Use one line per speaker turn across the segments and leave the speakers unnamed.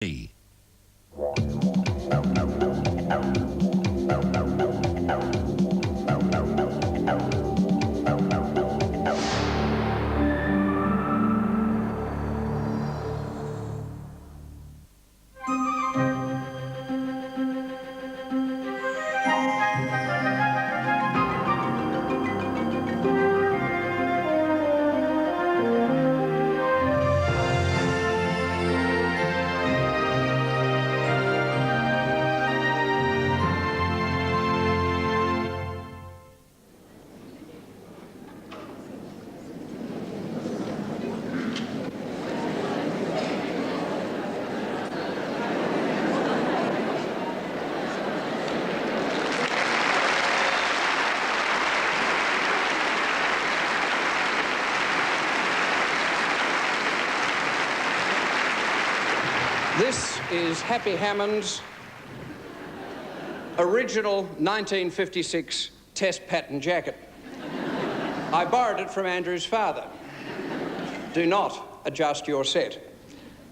E.
This is Happy Hammond's original 1956 test pattern jacket. I borrowed it from Andrew's father. Do not adjust your set.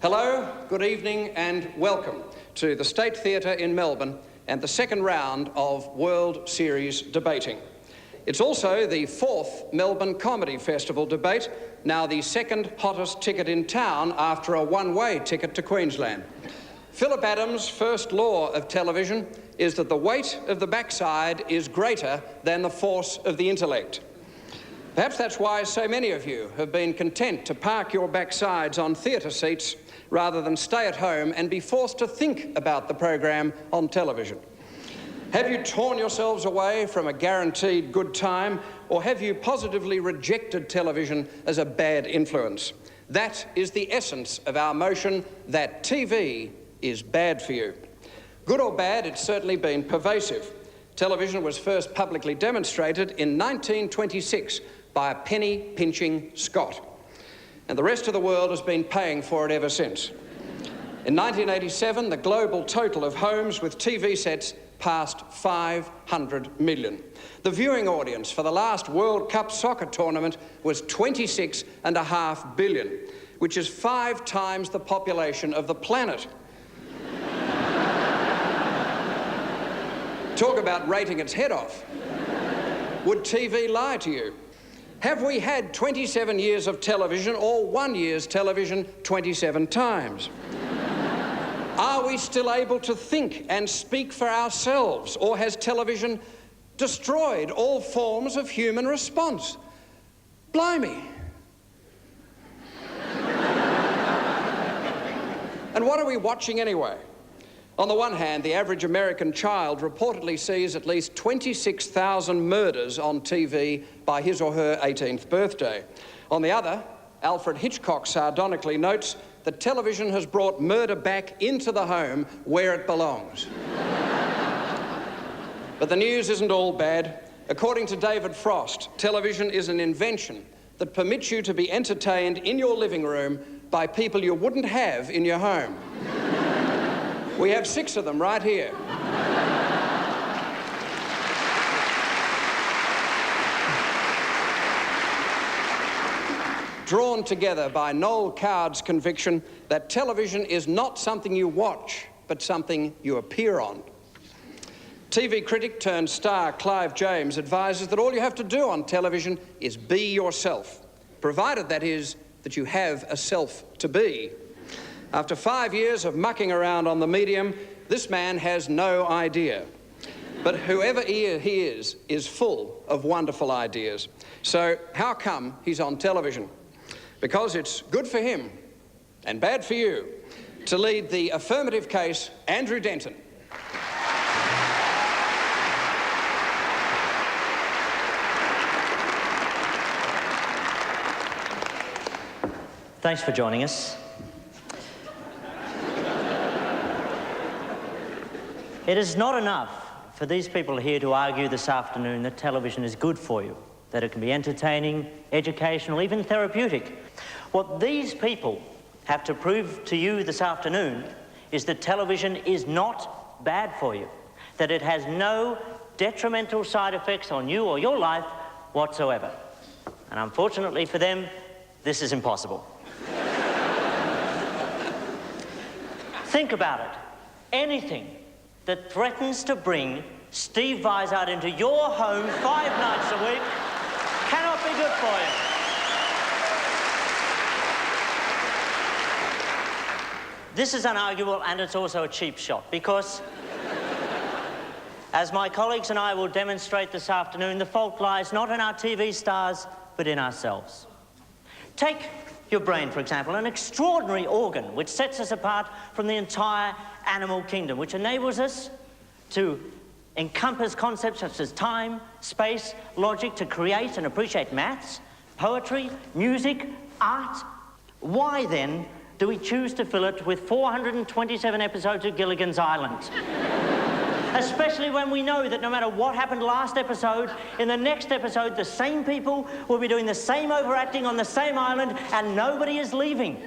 Hello, good evening, and welcome to the State Theatre in Melbourne and the second round of World Series debating. It's also the fourth Melbourne Comedy Festival debate, now the second hottest ticket in town after a one-way ticket to Queensland. Philip Adams' first law of television is that the weight of the backside is greater than the force of the intellect. Perhaps that's why so many of you have been content to park your backsides on theatre seats rather than stay at home and be forced to think about the program on television. Have you torn yourselves away from a guaranteed good time, or have you positively rejected television as a bad influence? That is the essence of our motion that TV is bad for you. Good or bad, it's certainly been pervasive. Television was first publicly demonstrated in 1926 by a penny-pinching Scot, and the rest of the world has been paying for it ever since. In 1987, the global total of homes with TV sets passed 500 million. The viewing audience for the last World Cup soccer tournament was 26.5 billion, which is 5 times the population of the planet. Talk about rating its head off. Would TV lie to you? Have we had 27 years of television or 1 year's television 27 times? Are we still able to think and speak for ourselves, or has television destroyed all forms of human response? Blimey. And what are we watching anyway? On the one hand, the average American child reportedly sees at least 26,000 murders on TV by his or her 18th birthday. On the other, Alfred Hitchcock sardonically notes that television has brought murder back into the home where it belongs. But the news isn't all bad. According to David Frost, television is an invention that permits you to be entertained in your living room by people you wouldn't have in your home. We have 6 of them right here. Drawn together by Noel Coward's conviction that television is not something you watch, but something you appear on. TV critic turned star Clive James advises that all you have to do on television is be yourself, provided that is that you have a self to be. After 5 years of mucking around on the medium, this man has no idea. But whoever he is full of wonderful ideas. So how come he's on television? Because it's good for him and bad for you to lead the affirmative case, Andrew Denton.
Thanks for joining us. It is not enough for these people here to argue this afternoon that television is good for you, that it can be entertaining, educational, even therapeutic. What these people have to prove to you this afternoon is that television is not bad for you, that it has no detrimental side effects on you or your life whatsoever. And unfortunately for them, this is impossible. Think about it. Anything that threatens to bring Steve Vizard into your home 5 nights a week cannot be good for you. This is unarguable, and it's also a cheap shot, because, as my colleagues and I will demonstrate this afternoon, the fault lies not in our TV stars, but in ourselves. Take your brain, for example, an extraordinary organ which sets us apart from the entire animal kingdom, which enables us to encompass concepts such as time, space, logic, to create and appreciate maths, poetry, music, art. Why, then, do we choose to fill it with 427 episodes of Gilligan's Island? Especially when we know that no matter what happened last episode, in the next episode, the same people will be doing the same overacting on the same island, and nobody is leaving.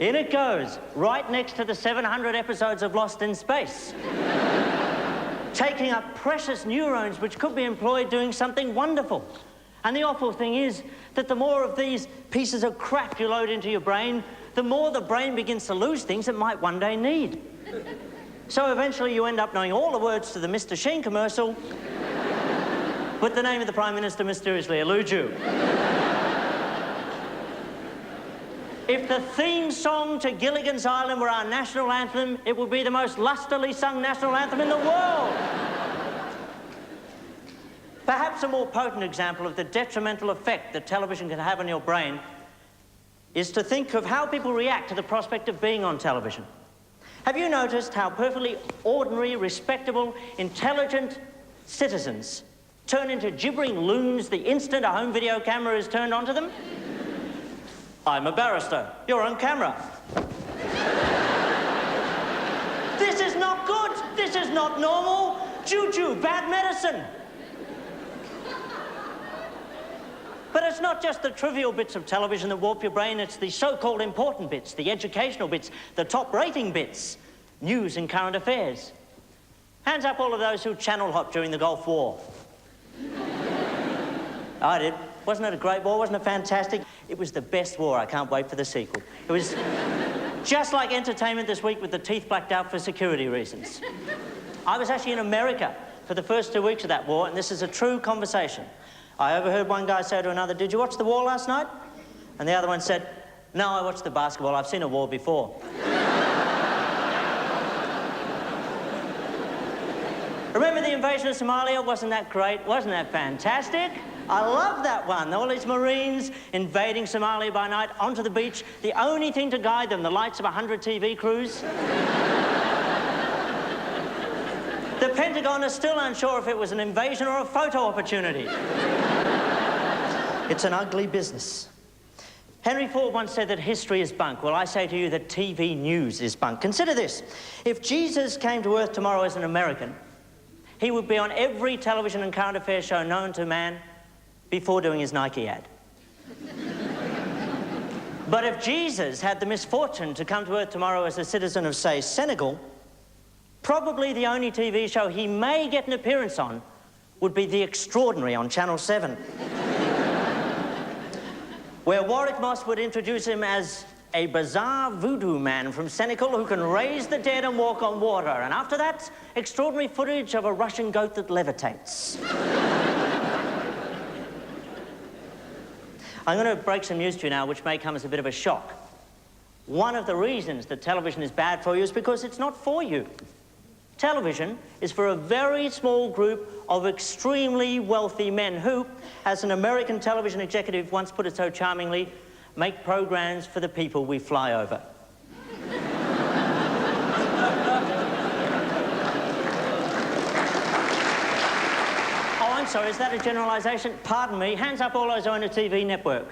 In it goes, right next to the 700 episodes of Lost in Space. Taking up precious neurons which could be employed doing something wonderful. And the awful thing is that the more of these pieces of crap you load into your brain, the more the brain begins to lose things it might one day need. So eventually you end up knowing all the words to the Mr. Sheen commercial, but the name of the Prime Minister mysteriously eludes you. If the theme song to Gilligan's Island were our national anthem, it would be the most lustily sung national anthem in the world. Perhaps a more potent example of the detrimental effect that television can have on your brain is to think of how people react to the prospect of being on television. Have you noticed how perfectly ordinary, respectable, intelligent citizens turn into gibbering loons the instant a home video camera is turned onto them? I'm a barrister. You're on camera. This is not good. This is not normal. Juju, bad medicine. But it's not just the trivial bits of television that warp your brain, it's the so-called important bits, the educational bits, the top-rating bits, news and current affairs. Hands up all of those who channel hopped during the Gulf War. I did. Wasn't it a great war? Wasn't it fantastic? It was the best war. I can't wait for the sequel. It was just like entertainment this week with the teeth blacked out for security reasons. I was actually in America for the first 2 weeks of that war, and this is a true conversation. I overheard one guy say to another, "Did you watch the war last night?" And the other one said, "No, I watched the basketball. I've seen a war before." Remember the invasion of Somalia? Wasn't that great? Wasn't that fantastic? I love that one. All these Marines invading Somalia by night onto the beach. The only thing to guide them, the lights of 100 TV crews. The Pentagon is still unsure if it was an invasion or a photo opportunity. It's an ugly business. Henry Ford once said that history is bunk. Well, I say to you that TV news is bunk. Consider this. If Jesus came to Earth tomorrow as an American, he would be on every television and current affairs show known to man before doing his Nike ad. But if Jesus had the misfortune to come to Earth tomorrow as a citizen of, say, Senegal, probably the only TV show he may get an appearance on would be The Extraordinary on Channel 7. Where Warwick Moss would introduce him as a bizarre voodoo man from Senegal who can raise the dead and walk on water. And after that, extraordinary footage of a Russian goat that levitates. I'm going to break some news to you now, which may come as a bit of a shock. One of the reasons that television is bad for you is because it's not for you. Television is for a very small group of extremely wealthy men who, as an American television executive once put it so charmingly, make programs for the people we fly over. Oh, I'm sorry, is that a generalization? Pardon me. Hands up all those who own a TV network.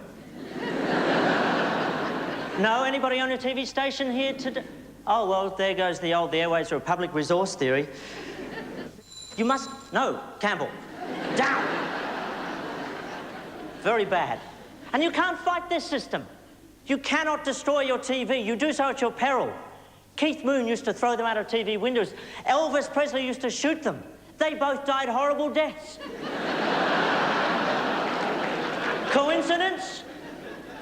No? Anybody on a TV station here today? Oh, well, there goes the airways are a public resource theory. You must... No, Campbell. Down. Very bad. And you can't fight this system. You cannot destroy your TV. You do so at your peril. Keith Moon used to throw them out of TV windows. Elvis Presley used to shoot them. They both died horrible deaths. Coincidence?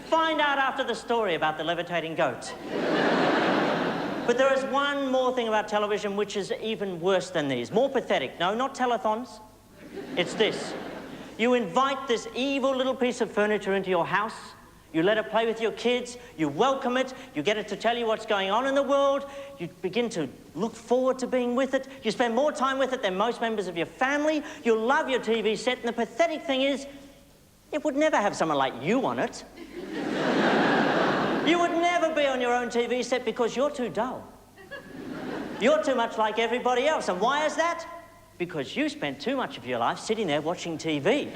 Find out after the story about the levitating goat. But there is one more thing about television which is even worse than these. More pathetic. No, not telethons. It's this. You invite this evil little piece of furniture into your house. You let it play with your kids. You welcome it. You get it to tell you what's going on in the world. You begin to look forward to being with it. You spend more time with it than most members of your family. You love your TV set. And the pathetic thing is, it would never have someone like you on it. You would never be on your own TV set because you're too dull. You're too much like everybody else. And why is that? Because you spent too much of your life sitting there watching TV.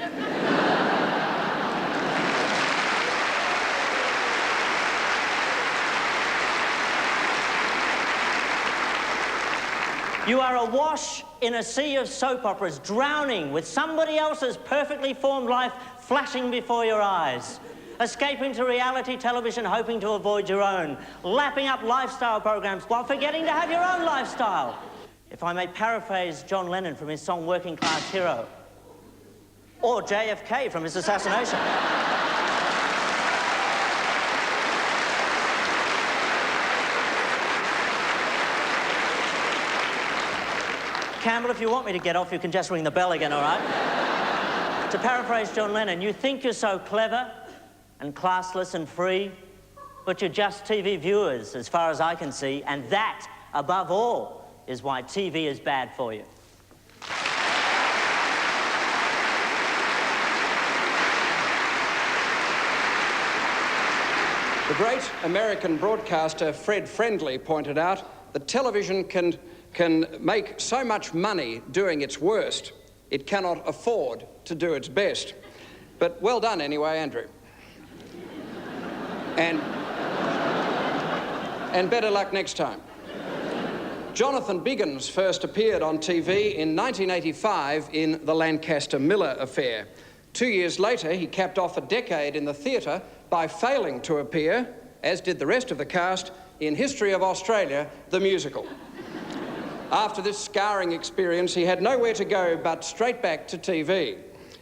You are awash in a sea of soap operas, drowning with somebody else's perfectly formed life flashing before your eyes. Escaping to reality television, hoping to avoid your own. Lapping up lifestyle programs while forgetting to have your own lifestyle. If I may paraphrase John Lennon from his song Working Class Hero. Or JFK from his assassination. Campbell, if you want me to get off, you can just ring the bell again, all right? To paraphrase John Lennon, you think you're so clever and classless and free, but you're just TV viewers, as far as I can see, and that, above all, is why TV is bad for you.
The great American broadcaster Fred Friendly pointed out that television can make so much money doing its worst, it cannot afford to do its best. But well done anyway, Andrew. And better luck next time. Jonathan Biggins first appeared on TV in 1985 in The Lancaster Miller Affair. 2 years later, he capped off a decade in the theatre by failing to appear, as did the rest of the cast, in History of Australia, the musical. After this scarring experience, he had nowhere to go but straight back to TV.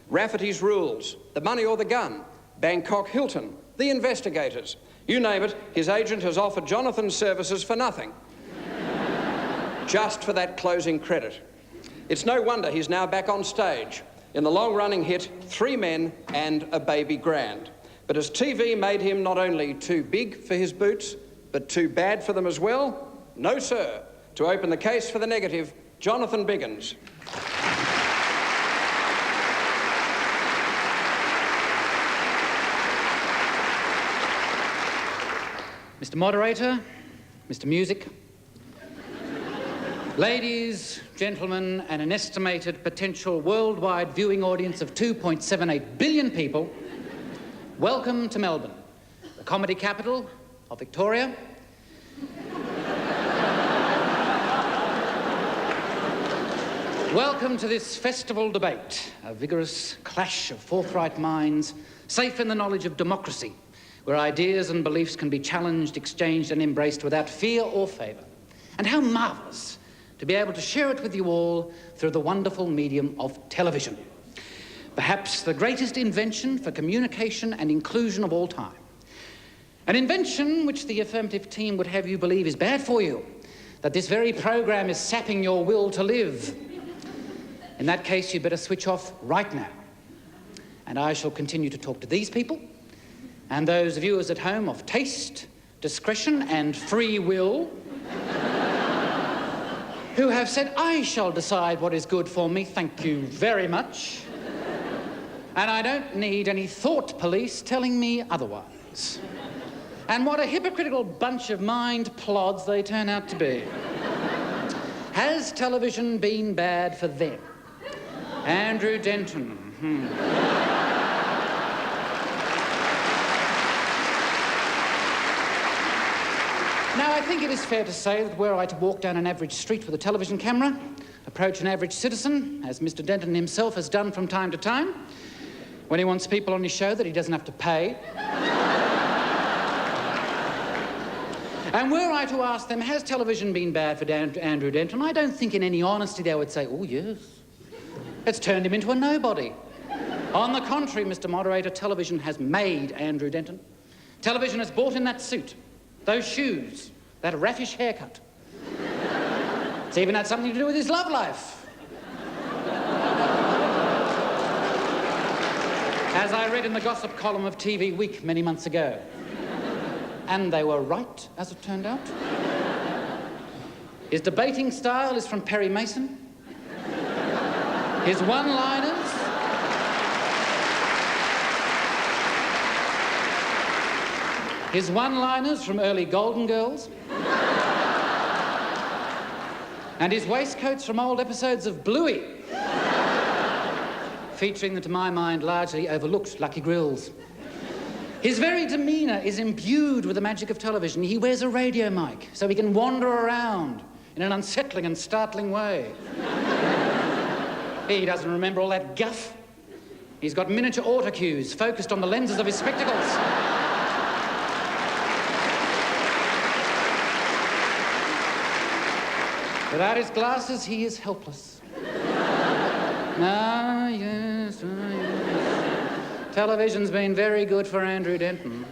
Rafferty's Rules, The Money or the Gun, Bangkok Hilton, The Investigators. You name it, his agent has offered Jonathan's services for nothing. Just for that closing credit. It's no wonder he's now back on stage in the long-running hit 3 Men and a Baby Grand. But as TV made him not only too big for his boots, but too bad for them as well, no sir. To open the case for the negative, Jonathan Biggins.
Mr. Moderator, Mr. Music, ladies, gentlemen, and an estimated potential worldwide viewing audience of 2.78 billion people, welcome to Melbourne, the comedy capital of Victoria. Welcome to this festival debate, a vigorous clash of forthright minds, safe in the knowledge of democracy, where ideas and beliefs can be challenged, exchanged, and embraced without fear or favour. And how marvellous to be able to share it with you all through the wonderful medium of television. Perhaps the greatest invention for communication and inclusion of all time. An invention which the affirmative team would have you believe is bad for you, that this very programme is sapping your will to live. In that case, you'd better switch off right now. And I shall continue to talk to these people and those viewers at home of taste, discretion, and free will who have said, I shall decide what is good for me, thank you very much. And I don't need any thought police telling me otherwise. And what a hypocritical bunch of mind plods they turn out to be. Has television been bad for them? Andrew Denton. Now, I think it is fair to say that were I to walk down an average street with a television camera, approach an average citizen, as Mr. Denton himself has done from time to time, when he wants people on his show that he doesn't have to pay, and were I to ask them, has television been bad for Andrew Denton, I don't think in any honesty they would say, oh, yes. It's turned him into a nobody. On the contrary, Mr. Moderator, television has made Andrew Denton Television has bought in that suit, those shoes, that raffish haircut. It's even had something to do with his love life. As I read in the gossip column of TV Week many months ago. And they were right, as it turned out. His debating style is from Perry Mason. His one-liners... His one-liners from early Golden Girls. And his waistcoats from old episodes of Bluey. Featuring the, to my mind, largely overlooked Lucky Grills. His very demeanour is imbued with the magic of television. He wears a radio mic so he can wander around in an unsettling and startling way. He doesn't remember all that guff. He's got miniature autocues focused on the lenses of his spectacles. Without his glasses, he is helpless. Ah, yes, ah, yes. Television's been very good for Andrew Denton.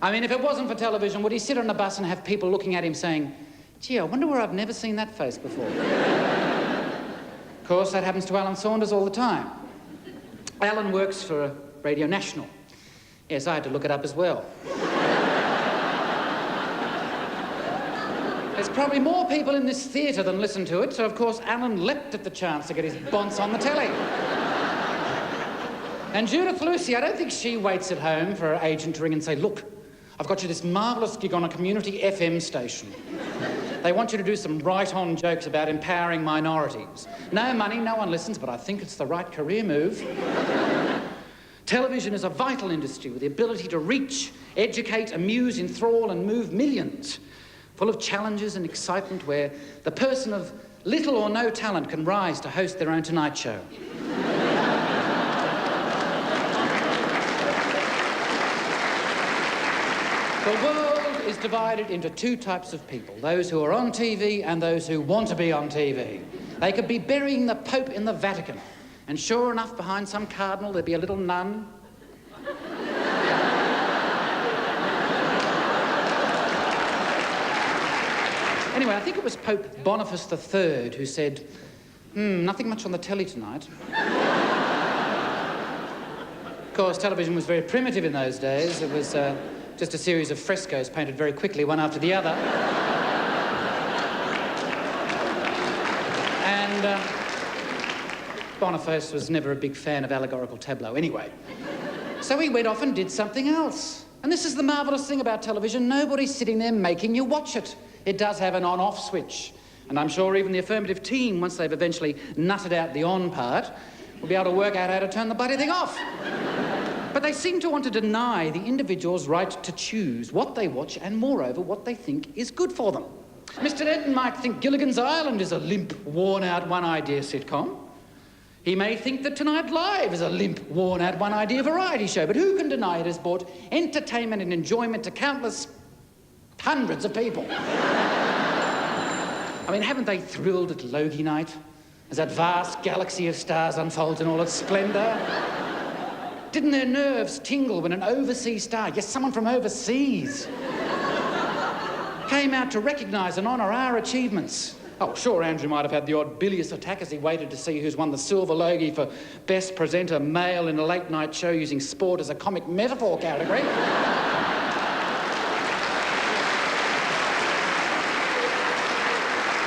I mean, if it wasn't for television, would he sit on a bus and have people looking at him saying, gee, I wonder where I've never seen that face before? Of course, that happens to Alan Saunders all the time. Alan works for Radio National. Yes, I had to look it up as well. There's probably more people in this theatre than listen to it, so of course Alan leapt at the chance to get his bonce on the telly. And Judith Lucy, I don't think she waits at home for her agent to ring and say, look, I've got you this marvellous gig on a community FM station. They want you to do some right-on jokes about empowering minorities. No money, no one listens, but I think it's the right career move. Television is a vital industry with the ability to reach, educate, amuse, enthrall and move millions. Full of challenges and excitement where the person of little or no talent can rise to host their own Tonight Show. The world is divided into two types of people, those who are on TV and those who want to be on TV. They could be burying the Pope in the Vatican, and sure enough, behind some cardinal, there'd be a little nun. Anyway, I think it was Pope Boniface III who said, nothing much on the telly tonight. Of course, television was very primitive in those days. It was just a series of frescoes painted very quickly, one after the other. And Boniface was never a big fan of allegorical tableau anyway. So he went off and did something else. And this is the marvellous thing about television. Nobody's sitting there making you watch it. It does have an on-off switch. And I'm sure even the affirmative team, once they've eventually nutted out the on part, will be able to work out how to turn the bloody thing off. But they seem to want to deny the individual's right to choose what they watch and, moreover, what they think is good for them. Mr. Denton might think Gilligan's Island is a limp, worn-out, one-idea sitcom. He may think that Tonight Live is a limp, worn-out, one-idea variety show, but who can deny it has brought entertainment and enjoyment to countless hundreds of people? I mean, haven't they thrilled at Logie Night as that vast galaxy of stars unfolds in all its splendour? Didn't their nerves tingle when an overseas star, yes, someone from overseas, came out to recognise and honour our achievements? Oh, sure, Andrew might have had the odd bilious attack as he waited to see who's won the Silver Logie for Best Presenter Male in a Late-Night Show using sport as a comic metaphor category.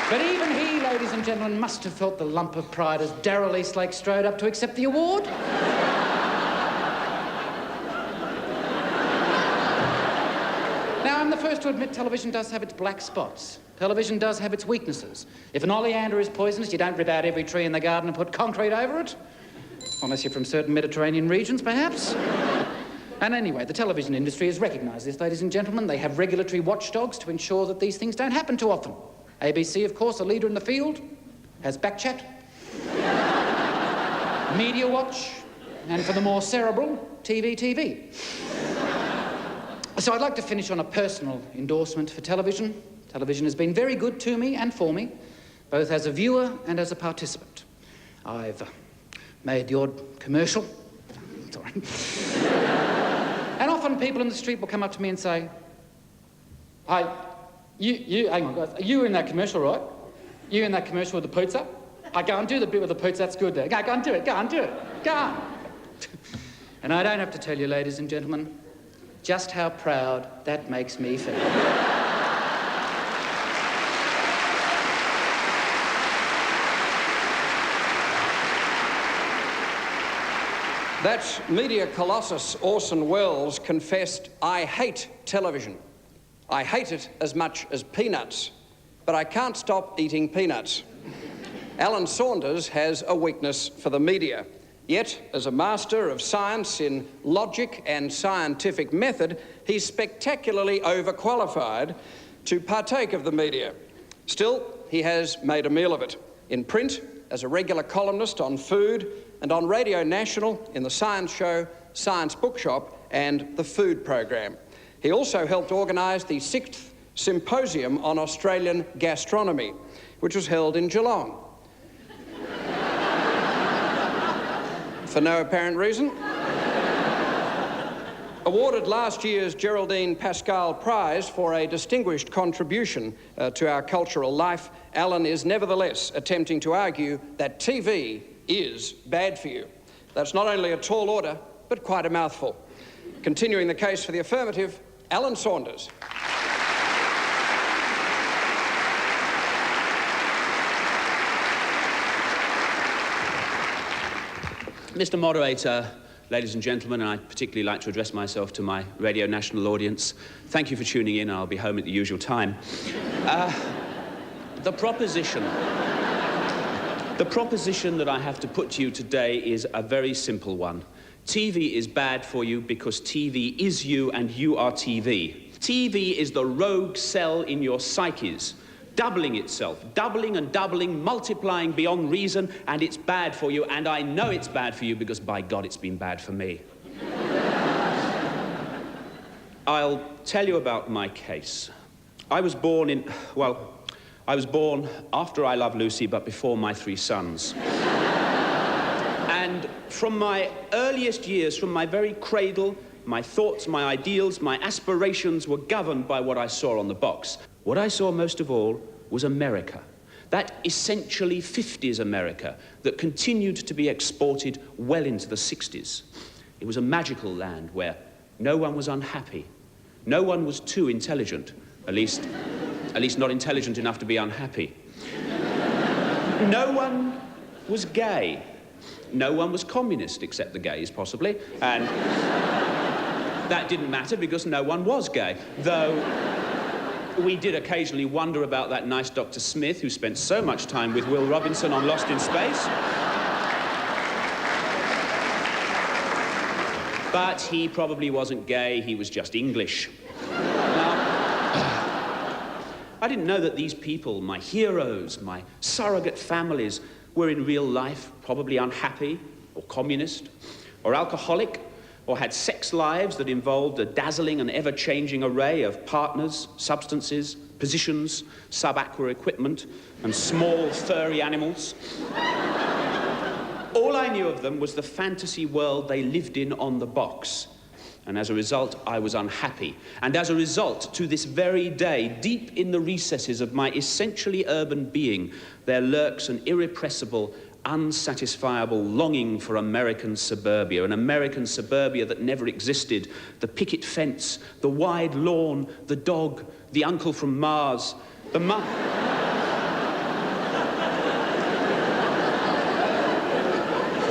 But even he, ladies and gentlemen, must have felt the lump of pride as Darryl Eastlake strode up to accept the award. Now, I'm the first to admit television does have its black spots. Television does have its weaknesses. If an oleander is poisonous, you don't rip out every tree in the garden and put concrete over it. Unless you're from certain Mediterranean regions, perhaps. And anyway, the television industry has recognised this, ladies and gentlemen. They have regulatory watchdogs to ensure that these things don't happen too often. ABC, of course, a leader in the field, has Backchat, Media Watch, and for the more cerebral, TV. So I'd like to finish on a personal endorsement for television. Television has been very good to me and for me, both as a viewer and as a participant. I've made the odd commercial. Sorry. And often people in the street will come up to me and say, "Hey, hang on, guys, you were in that commercial, right? You in that commercial with the pizza? Go and do the bit with the pizza, that's good there. Go and do it, go and do it, go on." And I don't have to tell you, ladies and gentlemen, just how proud that makes me feel.
That media colossus, Orson Welles, confessed, "I hate television. I hate it as much as peanuts, but I can't stop eating peanuts." Alan Saunders has a weakness for the media. Yet, as a master of science in logic and scientific method, he's spectacularly overqualified to partake of the media. Still, he has made a meal of it. In print, as a regular columnist on food, and on Radio National in the science show, Science Bookshop, and the food program. He also helped organise the 6th Symposium on Australian Gastronomy, which was held in Geelong. For no apparent reason. Awarded last year's Geraldine Pascal Prize for a distinguished contribution to our cultural life, Alan is nevertheless attempting to argue that TV is bad for you. That's not only a tall order, but quite a mouthful. Continuing the case for the affirmative, Alan Saunders.
Mr. Moderator, ladies and gentlemen, and I'd particularly like to address myself to my Radio National audience. Thank you for tuning in. I'll be home at the usual time. The proposition that I have to put to you today is a very simple one. TV is bad for you because TV is you and you are TV. TV is the rogue cell in your psyches, doubling itself, doubling and doubling, multiplying beyond reason, and it's bad for you, and I know it's bad for you because, by God, it's been bad for me. I'll tell you about my case. I was born after I Love Lucy, but before my 3 sons. And from my earliest years, from my very cradle, my thoughts, my ideals, my aspirations were governed by what I saw on the box. What I saw most of all was America. That essentially 50s America that continued to be exported well into the 60s. It was a magical land where no one was unhappy. No one was too intelligent, at least not intelligent enough to be unhappy. No one was gay. No one was communist, except the gays, possibly. And that didn't matter because no one was gay, though we did occasionally wonder about that nice Dr. Smith who spent so much time with Will Robinson on Lost in Space. But he probably wasn't gay, he was just English. Now, I didn't know that these people, my heroes, my surrogate families, were in real life probably unhappy, or communist, or alcoholic, or had sex lives that involved a dazzling and ever-changing array of partners, substances, positions, sub-aqua equipment, and small, furry animals. All I knew of them was the fantasy world they lived in on the box. And as a result, I was unhappy. And as a result, to this very day, deep in the recesses of my essentially urban being, there lurks an irrepressible, unsatisfiable longing for American suburbia, an American suburbia that never existed. The picket fence, the wide lawn, the dog, the uncle from Mars, the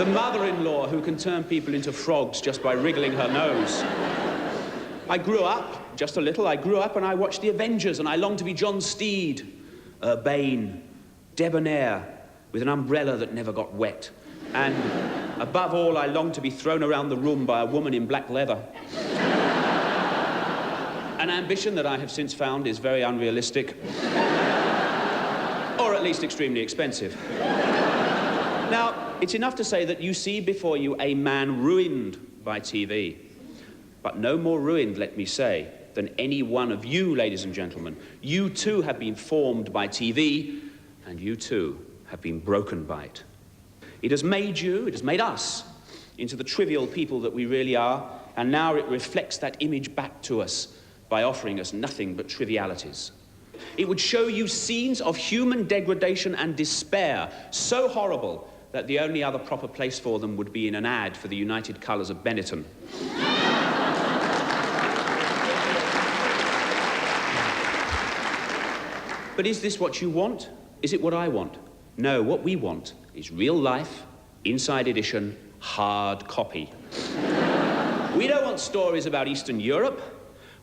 mother-in-law who can turn people into frogs just by wriggling her nose. I grew up, just a little, I grew up and I watched the Avengers and I longed to be John Steed, urbane, debonair, with an umbrella that never got wet. And above all, I longed to be thrown around the room by a woman in black leather. An ambition that I have since found is very unrealistic. Or at least extremely expensive. Now, it's enough to say that you see before you a man ruined by TV. But no more ruined, let me say, than any one of you, ladies and gentlemen. You too have been formed by TV, and you too have been broken by it. It has made you, it has made us, into the trivial people that we really are. and now it reflects that image back to us by offering us nothing but trivialities. It would show you scenes of human degradation and despair so horrible that the only other proper place for them would be in an ad for the United Colours of Benetton. But is this what you want? Is it what I want? No, what we want is real life, inside edition, hard copy. We don't want stories about Eastern Europe.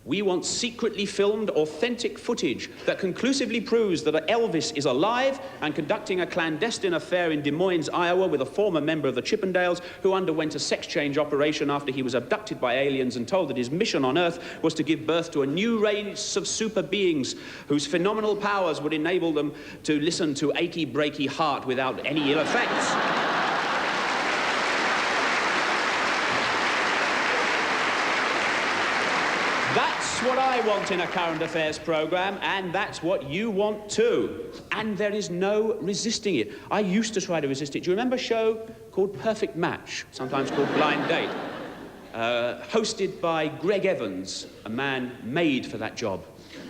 We want secretly filmed, authentic footage that conclusively proves that Elvis is alive and conducting a clandestine affair in Des Moines, Iowa, with a former member of the Chippendales who underwent a sex change operation after he was abducted by aliens and told that his mission on Earth was to give birth to a new race of super beings whose phenomenal powers would enable them to listen to Achy Breaky Heart without any ill effects. That's what I want in a current affairs programme, and that's what you want too. And there is no resisting it. I used to try to resist it. Do you remember a show called Perfect Match, sometimes called Blind Date? Hosted by Greg Evans, a man made for that job,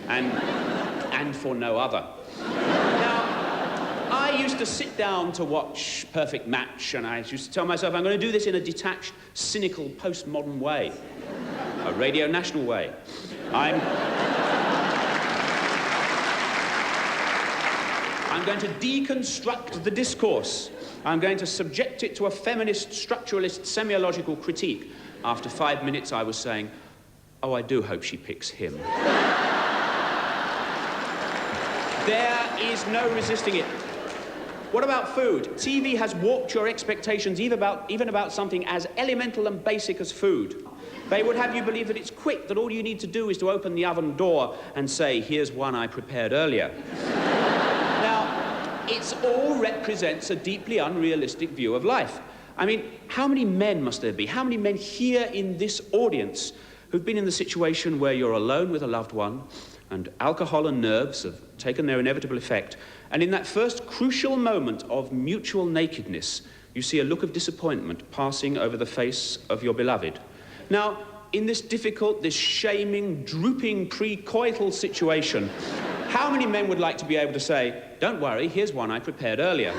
and for no other. Now, I used to sit down to watch Perfect Match, and I used to tell myself, I'm going to do this in a detached, cynical, postmodern way. A Radio National way. I'm going to deconstruct the discourse. I'm going to subject it to a feminist, structuralist, semiological critique. After 5 minutes, I was saying, oh, I do hope she picks him. There is no resisting it. What about food? TV has warped your expectations even about something as elemental and basic as food. They would have you believe that it's quick, that all you need to do is to open the oven door and say, here's one I prepared earlier. Now, it all represents a deeply unrealistic view of life. I mean, how many men must there be? How many men here in this audience who've been in the situation where you're alone with a loved one and alcohol and nerves have taken their inevitable effect, and in that first crucial moment of mutual nakedness, you see a look of disappointment passing over the face of your beloved? Now, in this difficult, this shaming, drooping pre-coital situation, how many men would like to be able to say, don't worry, here's one I prepared earlier?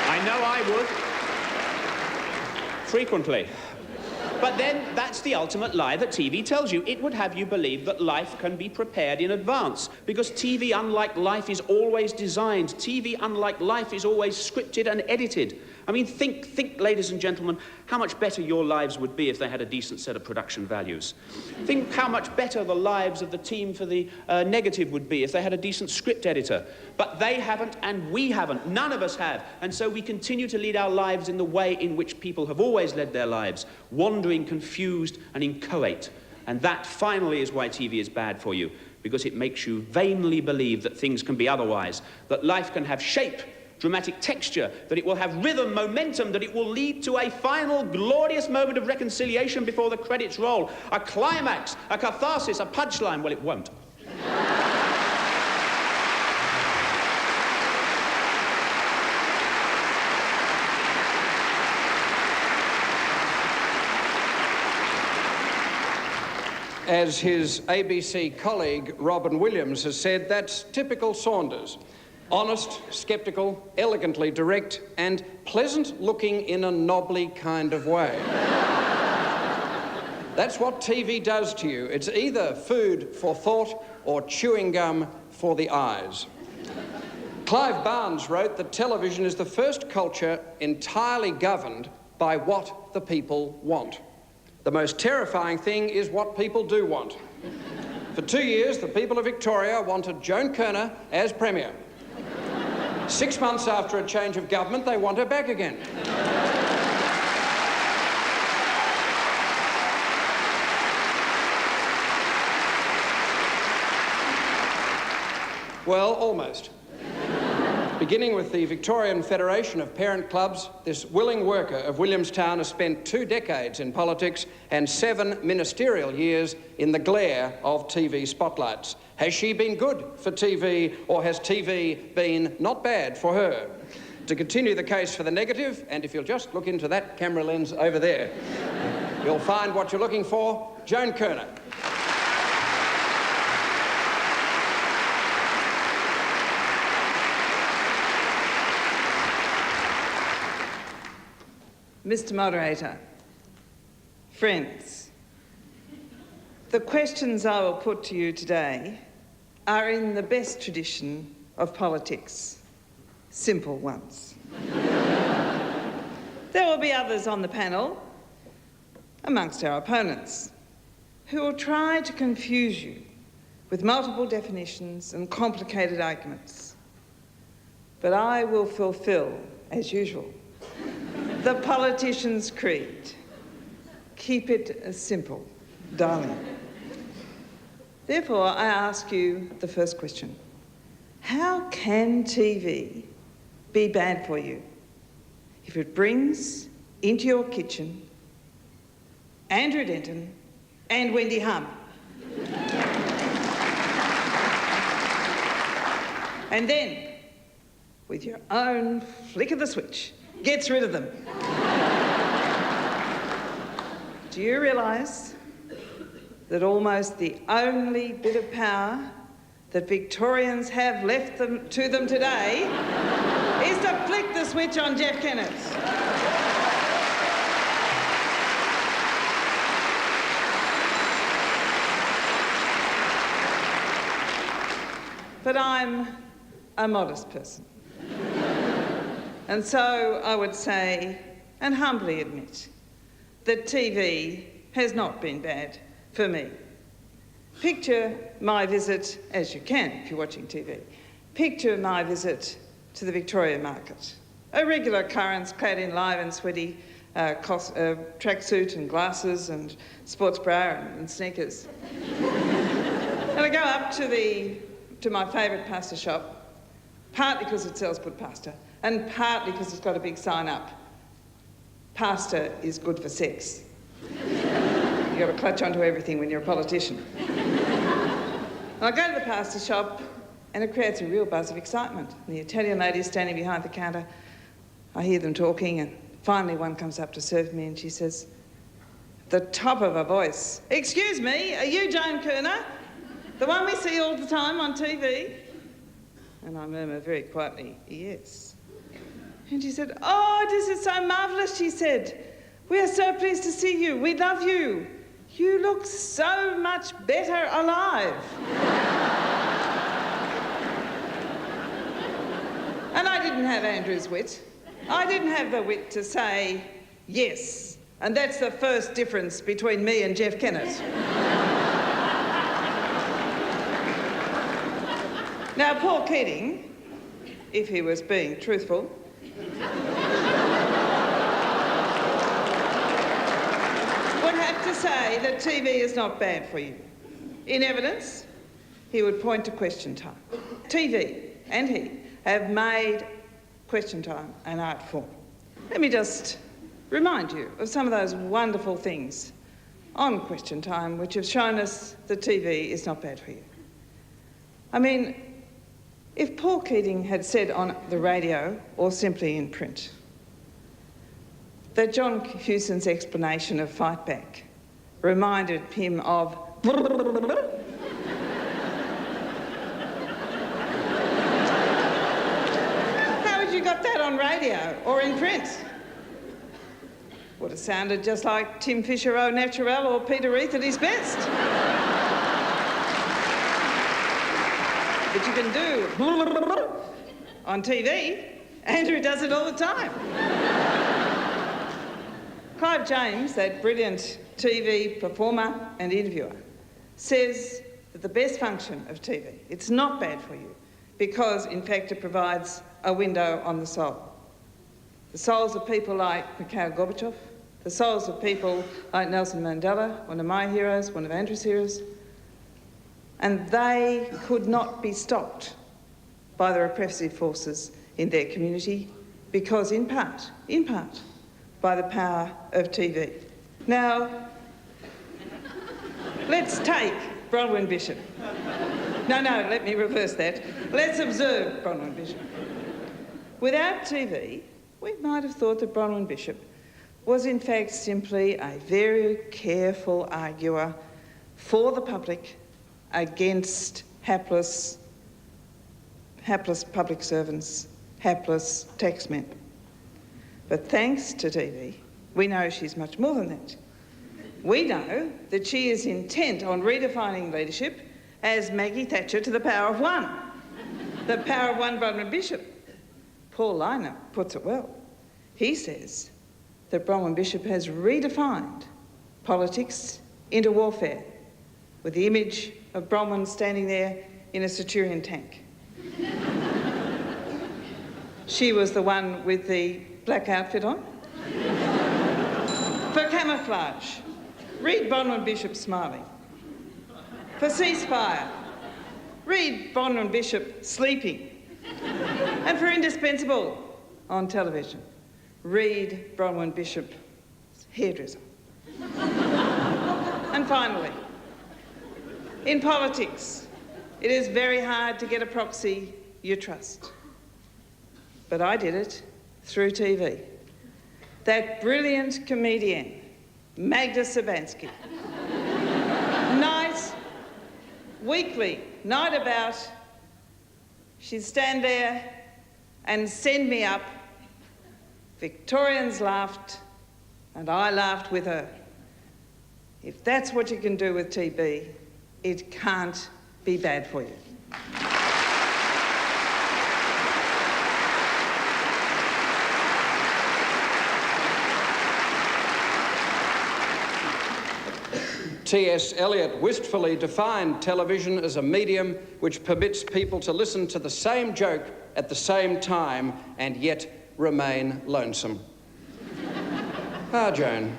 I know I would. Frequently. But then, that's the ultimate lie that TV tells you. It would have you believe that life can be prepared in advance. Because TV, unlike life, is always designed. TV, unlike life, is always scripted and edited. I mean, think, ladies and gentlemen, how much better your lives would be if they had a decent set of production values. Think how much better the lives of the team for the negative would be if they had a decent script editor. But they haven't, and we haven't. None of us have. And so we continue to lead our lives in the way in which people have always led their lives, wandering, confused, and inchoate. And that, finally, is why TV is bad for you, because it makes you vainly believe that things can be otherwise, that life can have shape, dramatic texture, that it will have rhythm, momentum, that it will lead to a final glorious moment of reconciliation before the credits roll. A climax, a catharsis, a punchline. Well, it won't.
As his ABC colleague, Robin Williams, has said, that's typical Saunders. Honest, sceptical, elegantly direct, and pleasant-looking in a knobbly kind of way. That's what TV does to you. It's either food for thought or chewing gum for the eyes. Clive Barnes wrote that television is the first culture entirely governed by what the people want. The most terrifying thing is what people do want. For 2 years, the people of Victoria wanted Joan Kirner as Premier. 6 months after a change of government, they want her back again. Well, almost. Beginning with the Victorian Federation of Parent Clubs, this willing worker of Williamstown has spent 2 decades in politics and 7 ministerial years in the glare of TV spotlights. Has she been good for TV, or has TV been not bad for her? To continue the case for the negative, and if you'll just look into that camera lens over there, you'll find what you're looking for, Joan Kirner.
Mr. Moderator, friends, the questions I will put to you today are in the best tradition of politics, simple ones. There will be others on the panel, amongst our opponents, who will try to confuse you with multiple definitions and complicated arguments. But I will fulfil, as usual, the politician's creed. Keep it simple, darling. Therefore, I ask you the first question. How can TV be bad for you if it brings into your kitchen Andrew Denton and Wendy Harmer? And then, with your own flick of the switch, gets rid of them. Do you realise that almost the only bit of power that Victorians have left to them today is to flick the switch on Jeff Kennett? But I'm a modest person. And so I would say, and humbly admit, that TV has not been bad for me. Picture my visit, as you can if you're watching TV, picture my visit to the Victoria Market. A regular occurrence, clad in live and sweaty tracksuit and glasses and sports bra and sneakers. And I go up to my favourite pasta shop, partly because it sells good pasta, and partly because it's got a big sign up. Pasta is good for sex. You've got to clutch onto everything when you're a politician. And I go to the pasta shop and it creates a real buzz of excitement. And the Italian ladies standing behind the counter, I hear them talking, and finally one comes up to serve me and she says, at the top of her voice, "Excuse me, are you Joan Kirner? The one we see all the time on TV?" And I murmur very quietly, "Yes." And she said, "Oh, this is so marvellous," she said. "We are so pleased to see you. We love you. You look so much better alive." And I didn't have Andrew's wit. I didn't have the wit to say, "Yes, and that's the first difference between me and Jeff Kennett." Now, Paul Keating, if he was being truthful, would have to say that TV is not bad for you. In evidence, he would point to Question Time. TV and he have made Question Time an art form. Let me just remind you of some of those wonderful things on Question Time which have shown us that TV is not bad for you. I mean, if Paul Keating had said on the radio, or simply in print, that John Hewson's explanation of Fight Back reminded him of how had you got that on radio or in print? Would have sounded just like Tim Fisher au naturel or Peter Reith at his best. But you can do on TV. Andrew does it all the time. Clive James, that brilliant TV performer and interviewer, says that the best function of TV, it's not bad for you, because in fact it provides a window on the soul. The souls of people like Mikhail Gorbachev, the souls of people like Nelson Mandela, one of my heroes, one of Andrew's heroes, and they could not be stopped by the repressive forces in their community because, in part, by the power of TV. Now, let's take Bronwyn Bishop. No, let me reverse that. Let's observe Bronwyn Bishop. Without TV, we might have thought that Bronwyn Bishop was in fact simply a very careful arguer for the public against hapless public servants, hapless taxmen. But thanks to TV, we know she's much more than that. We know that she is intent on redefining leadership as Maggie Thatcher to the power of one. The power of one Bronwyn Bishop. Paul Liner puts it well. He says that Bronwyn Bishop has redefined politics into warfare, with the image of Bronwyn standing there in a Centurion tank. She was the one with the black outfit on. For camouflage, read Bronwyn Bishop smiling. For ceasefire, read Bronwyn Bishop sleeping. And for indispensable on television, read Bronwyn Bishop's hairdresser. And finally, in politics, it is very hard to get a proxy you trust. But I did it through TV. That brilliant comedian, Magda Szubanski. Night, weekly, night about, she'd stand there and send me up. Victorians laughed, and I laughed with her. If that's what you can do with TV, it can't be bad for you.
T.S. Eliot wistfully defined television as a medium which permits people to listen to the same joke at the same time and yet remain lonesome. Joan.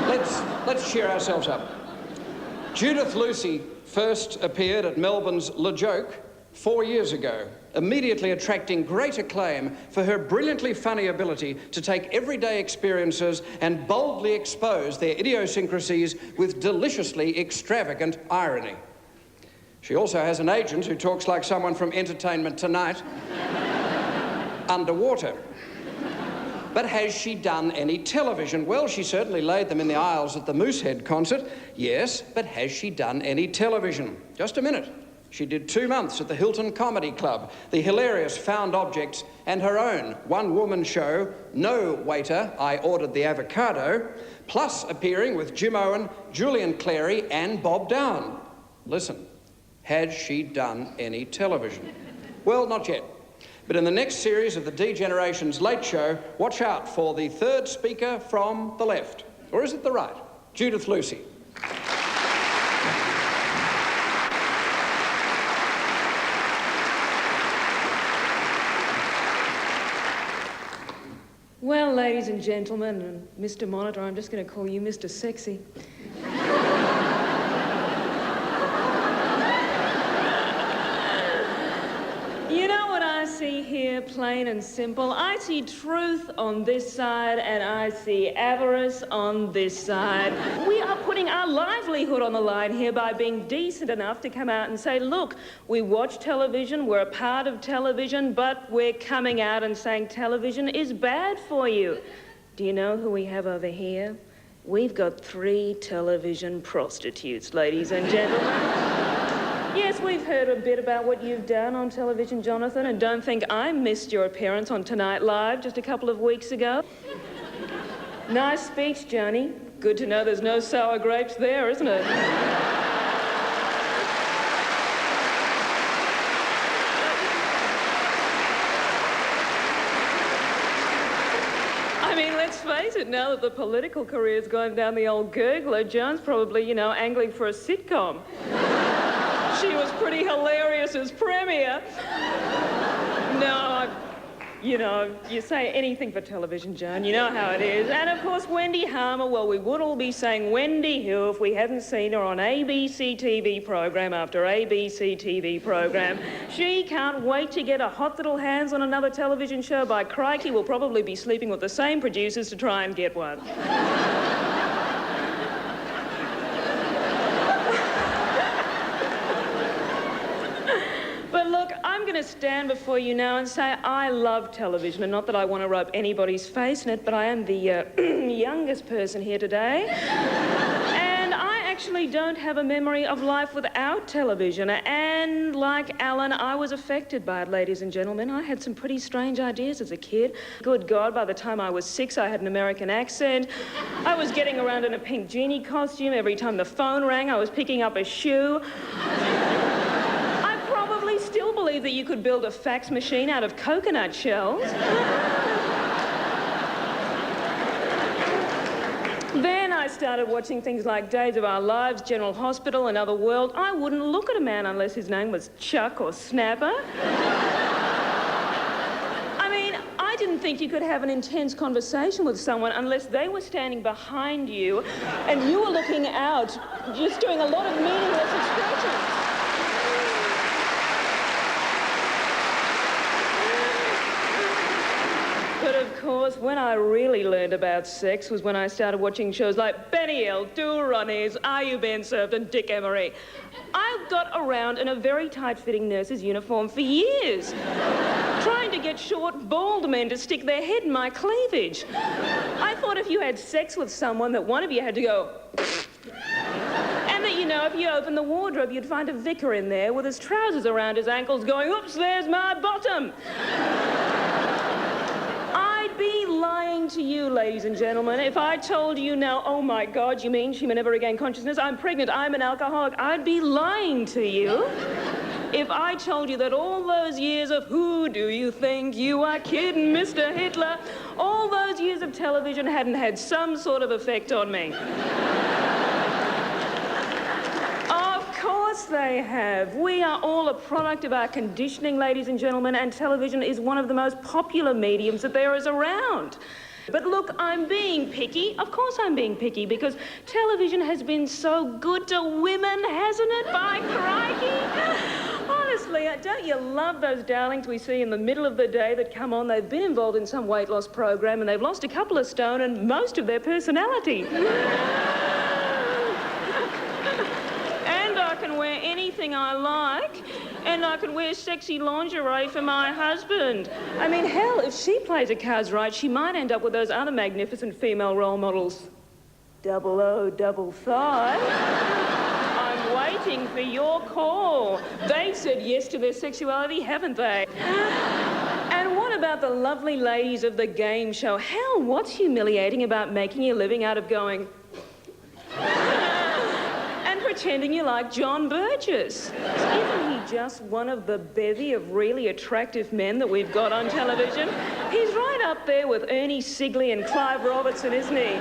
Let's cheer ourselves up. Judith Lucy first appeared at Melbourne's Le Joke 4 years ago, immediately attracting great acclaim for her brilliantly funny ability to take everyday experiences and boldly expose their idiosyncrasies with deliciously extravagant irony. She also has an agent who talks like someone from Entertainment Tonight underwater. But has she done any television? Well, she certainly laid them in the aisles at the Moosehead concert, yes, but has she done any television? Just a minute. She did 2 months at the Hilton Comedy Club, the hilarious Found Objects, and her own one-woman show, No Waiter, I Ordered the Avocado, plus appearing with Jim Owen, Julian Clary, and Bob Down. Listen, has she done any television? Well, not yet. But in the next series of the D-Generation's Late Show, watch out for the third speaker from the left. Or is it the right? Judith Lucy.
Well, ladies and gentlemen, and Mr. Monitor, I'm just going to call you Mr. Sexy. You know what I see here, plain and simple? I see truth on this side, and I see avarice on this side. We are putting our livelihood on the line here by being decent enough to come out and say, look, we watch television, we're a part of television, but we're coming out and saying television is bad for you. Do you know who we have over here? We've got 3 television prostitutes, ladies and gentlemen. Yes, we've heard a bit about what you've done on television, Jonathan, and don't think I missed your appearance on Tonight Live just a couple of weeks ago. Nice speech, Johnny. Good to know there's no sour grapes there, isn't it? I mean, let's face it, now that the political career's gone down the old gurgler, Joan's probably, angling for a sitcom. She was pretty hilarious as Premier. No, You know, you say anything for television, Joan. You know how it is. And, of course, Wendy Harmer, well, we would all be saying Wendy who if we hadn't seen her on ABC TV program after ABC TV program. She can't wait to get her hot little hands on another television show. By crikey, we'll probably be sleeping with the same producers to try and get one. But look, I'm going to stand before you now and say I love television, and not that I want to rub anybody's face in it, but I am the youngest person here today. And I actually don't have a memory of life without television. And like Alan, I was affected by it, ladies and gentlemen. I had some pretty strange ideas as a kid. Good God, by the time I was 6, I had an American accent. I was getting around in a pink genie costume. Every time the phone rang, I was picking up a shoe. I still believe that you could build a fax machine out of coconut shells. Then I started watching things like Days of Our Lives, General Hospital, Another World. I wouldn't look at a man unless his name was Chuck or Snapper. I mean, I didn't think you could have an intense conversation with someone unless they were standing behind you and you were looking out, just doing a lot of meaningless expressions. But of course, when I really learned about sex was when I started watching shows like Benny Hill, Do Ronnies, Are You Being Served, and Dick Emery. I got around in a very tight-fitting nurse's uniform for years, trying to get short, bald men to stick their head in my cleavage. I thought if you had sex with someone that one of you had to go... And that, you know, if you opened the wardrobe, you'd find a vicar in there with his trousers around his ankles going, "Oops, there's my bottom." Be lying to you, ladies and gentlemen, if I told you now, "Oh my God, you mean she may never regain consciousness? I'm pregnant, I'm an alcoholic." I'd be lying to you. If I told you that all those years of "Who do you think you are kidding, Mr. Hitler?" all those years of television hadn't had some sort of effect on me. Of course they have. We are all a product of our conditioning, ladies and gentlemen, and television is one of the most popular mediums that there is around. But look, I'm being picky. Of course I'm being picky, because television has been so good to women, hasn't it? By crikey. Honestly, don't you love those darlings we see in the middle of the day that come on? They've been involved in some weight loss program and they've lost a couple of stone and most of their personality. I can wear anything I like, and I can wear sexy lingerie for my husband. I mean, hell, if she plays her cards right, she might end up with those other magnificent female role models. 00 double thigh. I'm waiting for your call. They've said yes to their sexuality, haven't they? And what about the lovely ladies of the game show? Hell, what's humiliating about making a living out of going... pretending you like John Burgess? Isn't he just one of the bevy of really attractive men that we've got on television? He's right up there with Ernie Sigley and Clive Robertson, isn't he?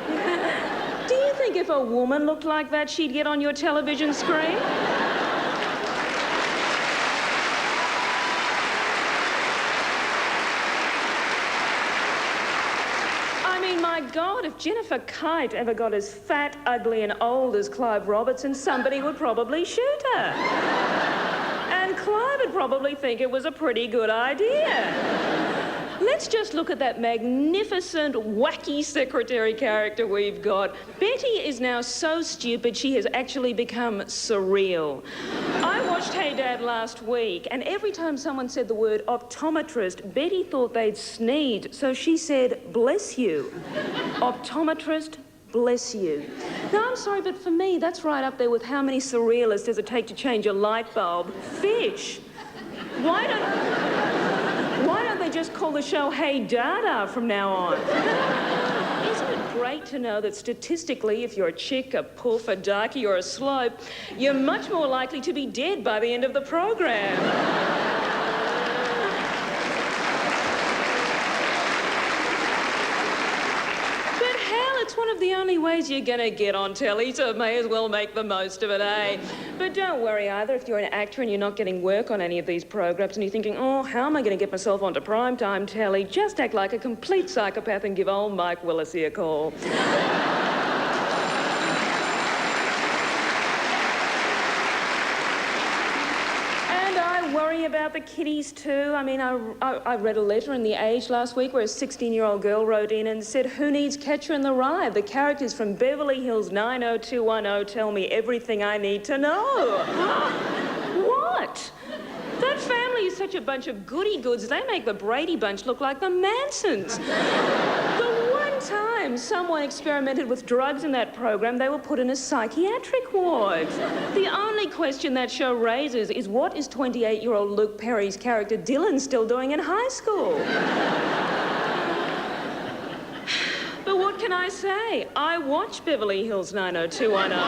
Do you think if a woman looked like that, she'd get on your television screen? My God, if Jennifer Kite ever got as fat, ugly and old as Clive Robertson, somebody would probably shoot her. And Clive would probably think it was a pretty good idea. Let's just look at that magnificent, wacky secretary character we've got. Betty is now so stupid she has actually become surreal. I watched Hey Dad last week, and every time someone said the word optometrist, Betty thought they'd sneezed, so she said, "Bless you." Optometrist, bless you. Now, I'm sorry, but for me, that's right up there with how many surrealists does it take to change a light bulb? Fish. Why don't they just call the show Hey Dada from now on? Isn't it great to know that statistically, if you're a chick, a puff, a darky, or a slope, you're much more likely to be dead by the end of the program? But hell, It's one of the only ways you're going to get on telly, so may as well make the most of it, eh? But don't worry either if you're an actor and you're not getting work on any of these programs and you're thinking, oh, how am I going to get myself onto primetime telly? Just act like a complete psychopath and give old Mike Willesee a call. Worry about the kiddies too. I mean, I read a letter in The Age last week where a 16-year-old girl wrote in and said, who needs Catcher in the Rye? The characters from Beverly Hills 90210 tell me everything I need to know. What? That family is such a bunch of goody-goods. They make the Brady Bunch look like the Mansons. The one time someone experimented with drugs in that program, they were put in a psychiatric ward. The only question that show raises is what is 28-year-old Luke Perry's character Dylan still doing in high school? But what can I say? I watch Beverly Hills 90210.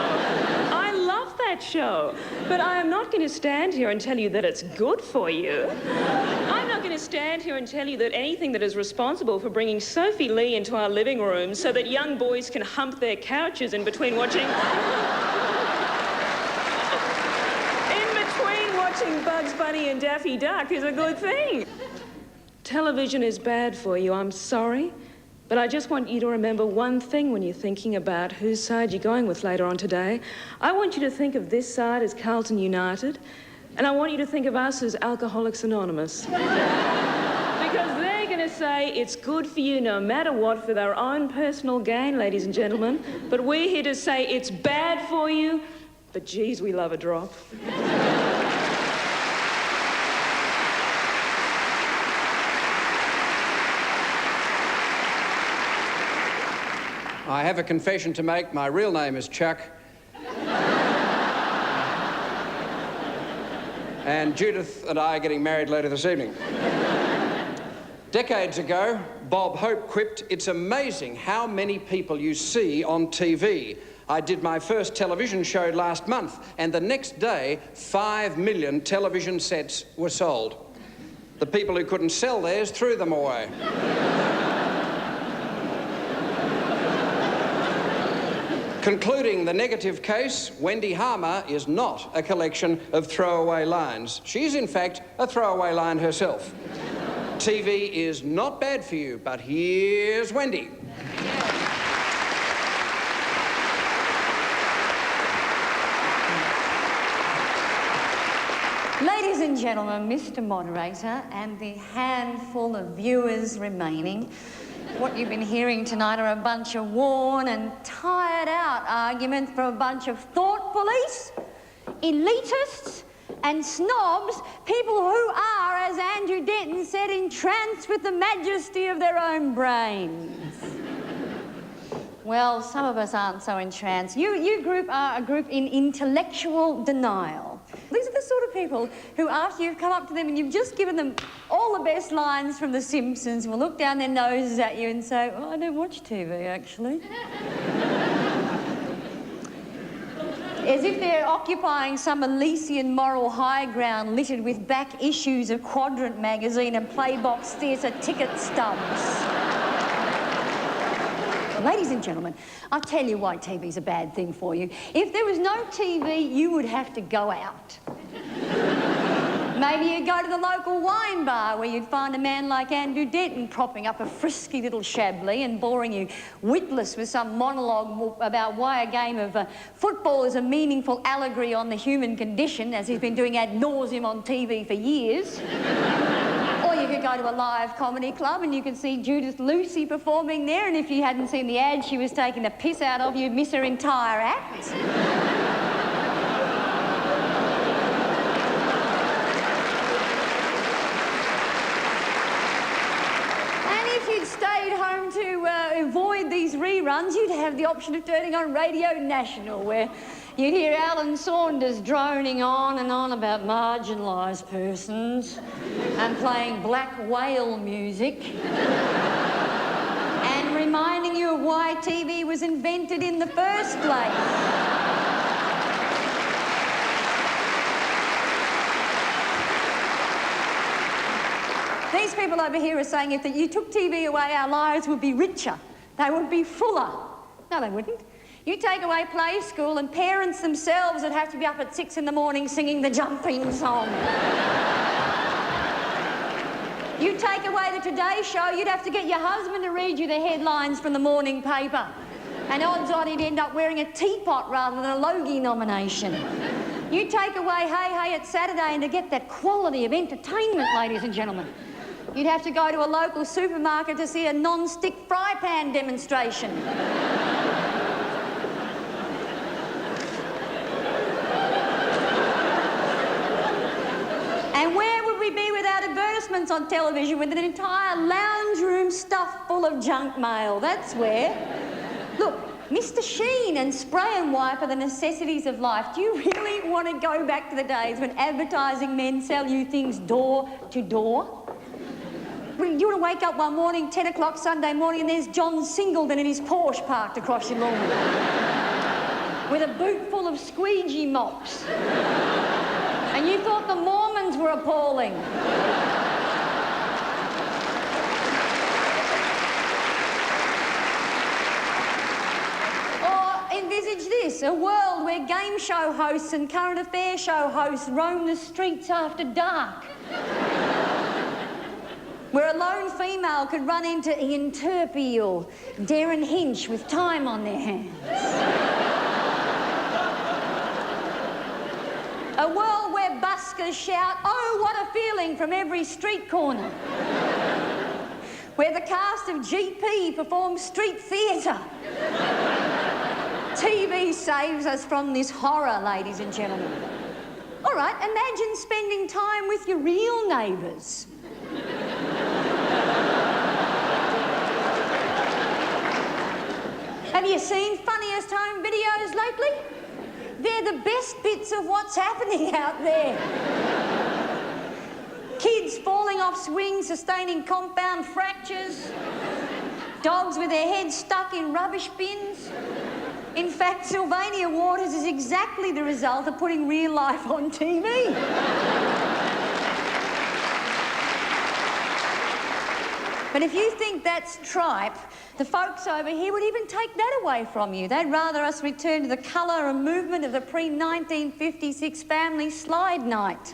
I love that show. But I am not going to stand here and tell you that it's good for you. I'm not going to stand here and tell you that anything that is responsible for bringing Sophie Lee into our living room so that young boys can hump their couches in between watching Bugs Bunny and Daffy Duck is a good thing. Television is bad for you, I'm sorry. But I just want you to remember one thing when you're thinking about whose side you're going with later on today. I want you to think of this side as Carlton United, and I want you to think of us as Alcoholics Anonymous. Because they're going to say it's good for you no matter what for their own personal gain, ladies and gentlemen. But we're here to say it's bad for you, but geez, we love a drop.
I have a confession to make. My real name is Chuck. And Judith and I are getting married later this evening. Decades ago, Bob Hope quipped, "It's amazing how many people you see on TV. I did my first television show last month, and the next day, 5 million television sets were sold. The people who couldn't sell theirs threw them away." Concluding the negative case, Wendy Harmer is not a collection of throwaway lines. She's, in fact, a throwaway line herself. TV is not bad for you, but here's Wendy.
Ladies and gentlemen, Mr. Moderator, and the handful of viewers remaining, what you've been hearing tonight are a bunch of worn and tired-out arguments from a bunch of thought police, elitists and snobs, people who are, as Andrew Denton said, entranced with the majesty of their own brains. Well, some of us aren't so entranced. You group are a group in intellectual denial. These are the sort of people who, after you've come up to them and you've just given them all the best lines from The Simpsons, will look down their noses at you and say, "Oh, I don't watch TV, actually." As if they're occupying some Elysian moral high ground littered with back issues of Quadrant magazine and Playbox theatre ticket stubs. Ladies and gentlemen, I'll tell you why TV's a bad thing for you. If there was no TV, you would have to go out. Maybe you'd go to the local wine bar where you'd find a man like Andrew Denton propping up a frisky little Chablis and boring you witless with some monologue about why a game of football is a meaningful allegory on the human condition, as he's been doing ad nauseum on TV for years. Or you could go to a live comedy club and you could see Judith Lucy performing there, and if you hadn't seen the ad she was taking the piss out of, you'd miss her entire act. And if you'd stayed home to avoid these reruns, you'd have the option of turning on Radio National, where you'd hear Alan Saunders droning on and on about marginalised persons and playing black whale music and reminding you of why TV was invented in the first place. These people over here are saying if you took TV away, our lives would be richer, they would be fuller, No, they wouldn't. You take away play school and parents themselves would have to be up at 6 in the morning singing the jumping song. You take away the Today Show, you'd have to get your husband to read you the headlines from the morning paper. And odds on he'd end up wearing a teapot rather than a Logie nomination. You take away Hey Hey It's Saturday, and to get that quality of entertainment, ladies and gentlemen, you'd have to go to a local supermarket to see a non-stick fry pan demonstration. And where would we be without advertisements on television with an entire lounge room stuffed full of junk mail? That's where. Look, Mr. Sheen and Spray and Wipe are the necessities of life. Do you really want to go back to the days when advertising men sell you things door to door? You want to wake up one morning, 10 o'clock Sunday morning, and there's John Singleton in his Porsche parked across your lawn with a boot full of squeegee mops. And you thought the Mormons were appalling. Or envisage this, a world where game show hosts and current affair show hosts roam the streets after dark. Where a lone female could run into Ian Turpie or Darren Hinch with time on their hands. A world where buskers shout, "Oh, what a feeling," from every street corner. Where the cast of GP performs street theatre. TV saves us from this horror, ladies and gentlemen. All right, imagine spending time with your real neighbours. Have you seen Funniest Home Videos lately? They're the best bits of what's happening out there. Kids falling off swings, sustaining compound fractures. Dogs with their heads stuck in rubbish bins. In fact, Sylvania Waters is exactly the result of putting real life on TV. But if you think that's tripe, the folks over here would even take that away from you. They'd rather us return to the colour and movement of the pre-1956 family slide night.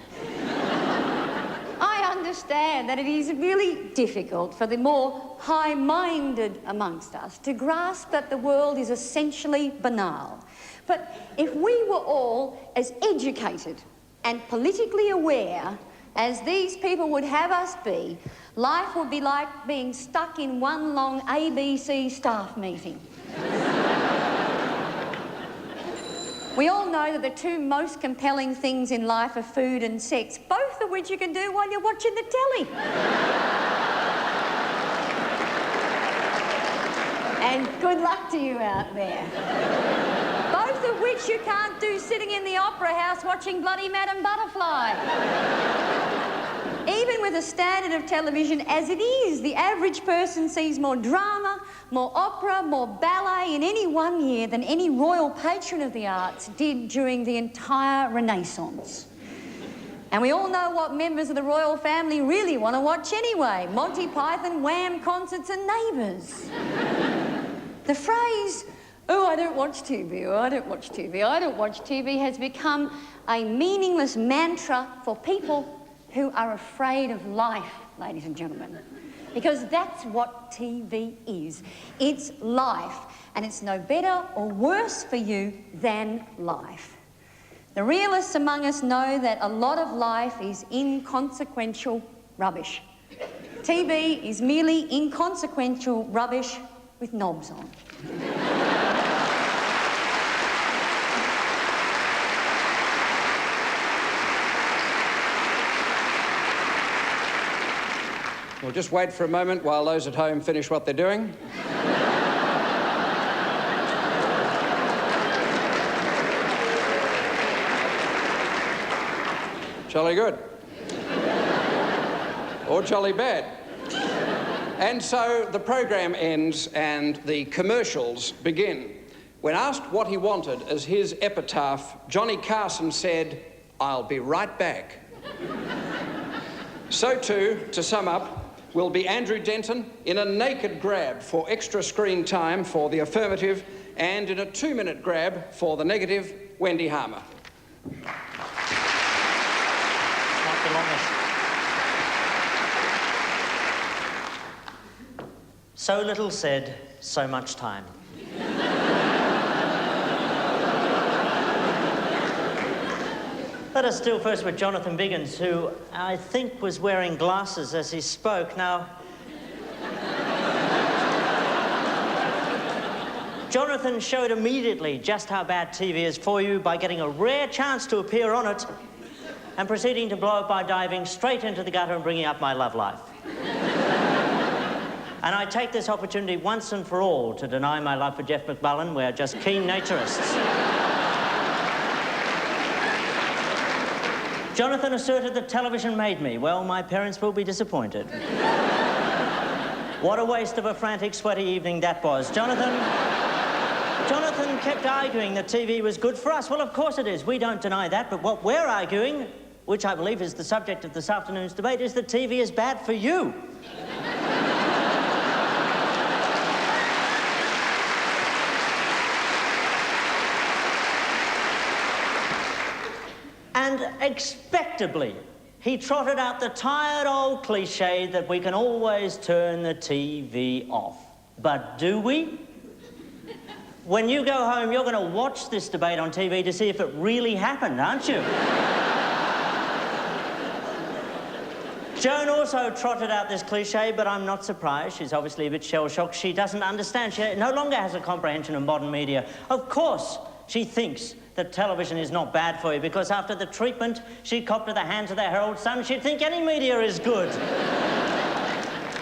I understand that it is really difficult for the more high-minded amongst us to grasp that the world is essentially banal. But if we were all as educated and politically aware as these people would have us be, life would be like being stuck in one long ABC staff meeting. We all know that the two most compelling things in life are food and sex, both of which you can do while you're watching the telly. And good luck to you out there. Both of which you can't do sitting in the Opera House watching Bloody Madam Butterfly. Even with a standard of television as it is, the average person sees more drama, more opera, more ballet in any one year than any royal patron of the arts did during the entire Renaissance. And we all know what members of the royal family really want to watch anyway: Monty Python, Wham concerts and Neighbours. The phrase, "Oh, I don't watch TV, oh, I don't watch TV, I don't watch TV," has become a meaningless mantra for people who are afraid of life, ladies and gentlemen. Because that's what TV is. It's life, and it's no better or worse for you than life. The realists among us know that a lot of life is inconsequential rubbish. TV is merely inconsequential rubbish with knobs on.
We'll just wait for a moment while those at home finish what they're doing. Jolly good. Or jolly bad. And so the program ends and the commercials begin. When asked what he wanted as his epitaph, Johnny Carson said, "I'll be right back." So too, to sum up, will be Andrew Denton in a naked grab for extra screen time for the affirmative, and in a 2-minute grab for the negative, Wendy Harmer.
Not the longest. So little said, so much time. Let us deal first with Jonathan Biggins, who I think was wearing glasses as he spoke. Now, Jonathan showed immediately just how bad TV is for you by getting a rare chance to appear on it and proceeding to blow it by diving straight into the gutter and bringing up My Love Life. And I take this opportunity once and for all to deny my love for Jeff McMullen. We're just keen naturists. Jonathan asserted that television made me. Well, my parents will be disappointed. What a waste of a frantic, sweaty evening that was. Jonathan kept arguing that TV was good for us. Well, of course it is. We don't deny that. But what we're arguing, which I believe is the subject of this afternoon's debate, is that TV is bad for you. And expectably, he trotted out the tired old cliche that we can always turn the TV off. But do we? When you go home, you're going to watch this debate on TV to see if it really happened, aren't you? Joan also trotted out this cliche, but I'm not surprised. She's obviously a bit shell-shocked. She doesn't understand. She no longer has a comprehension of modern media. Of course, she thinks that television is not bad for you, because after the treatment she copped at the hands of the Herald Sun, she'd think any media is good.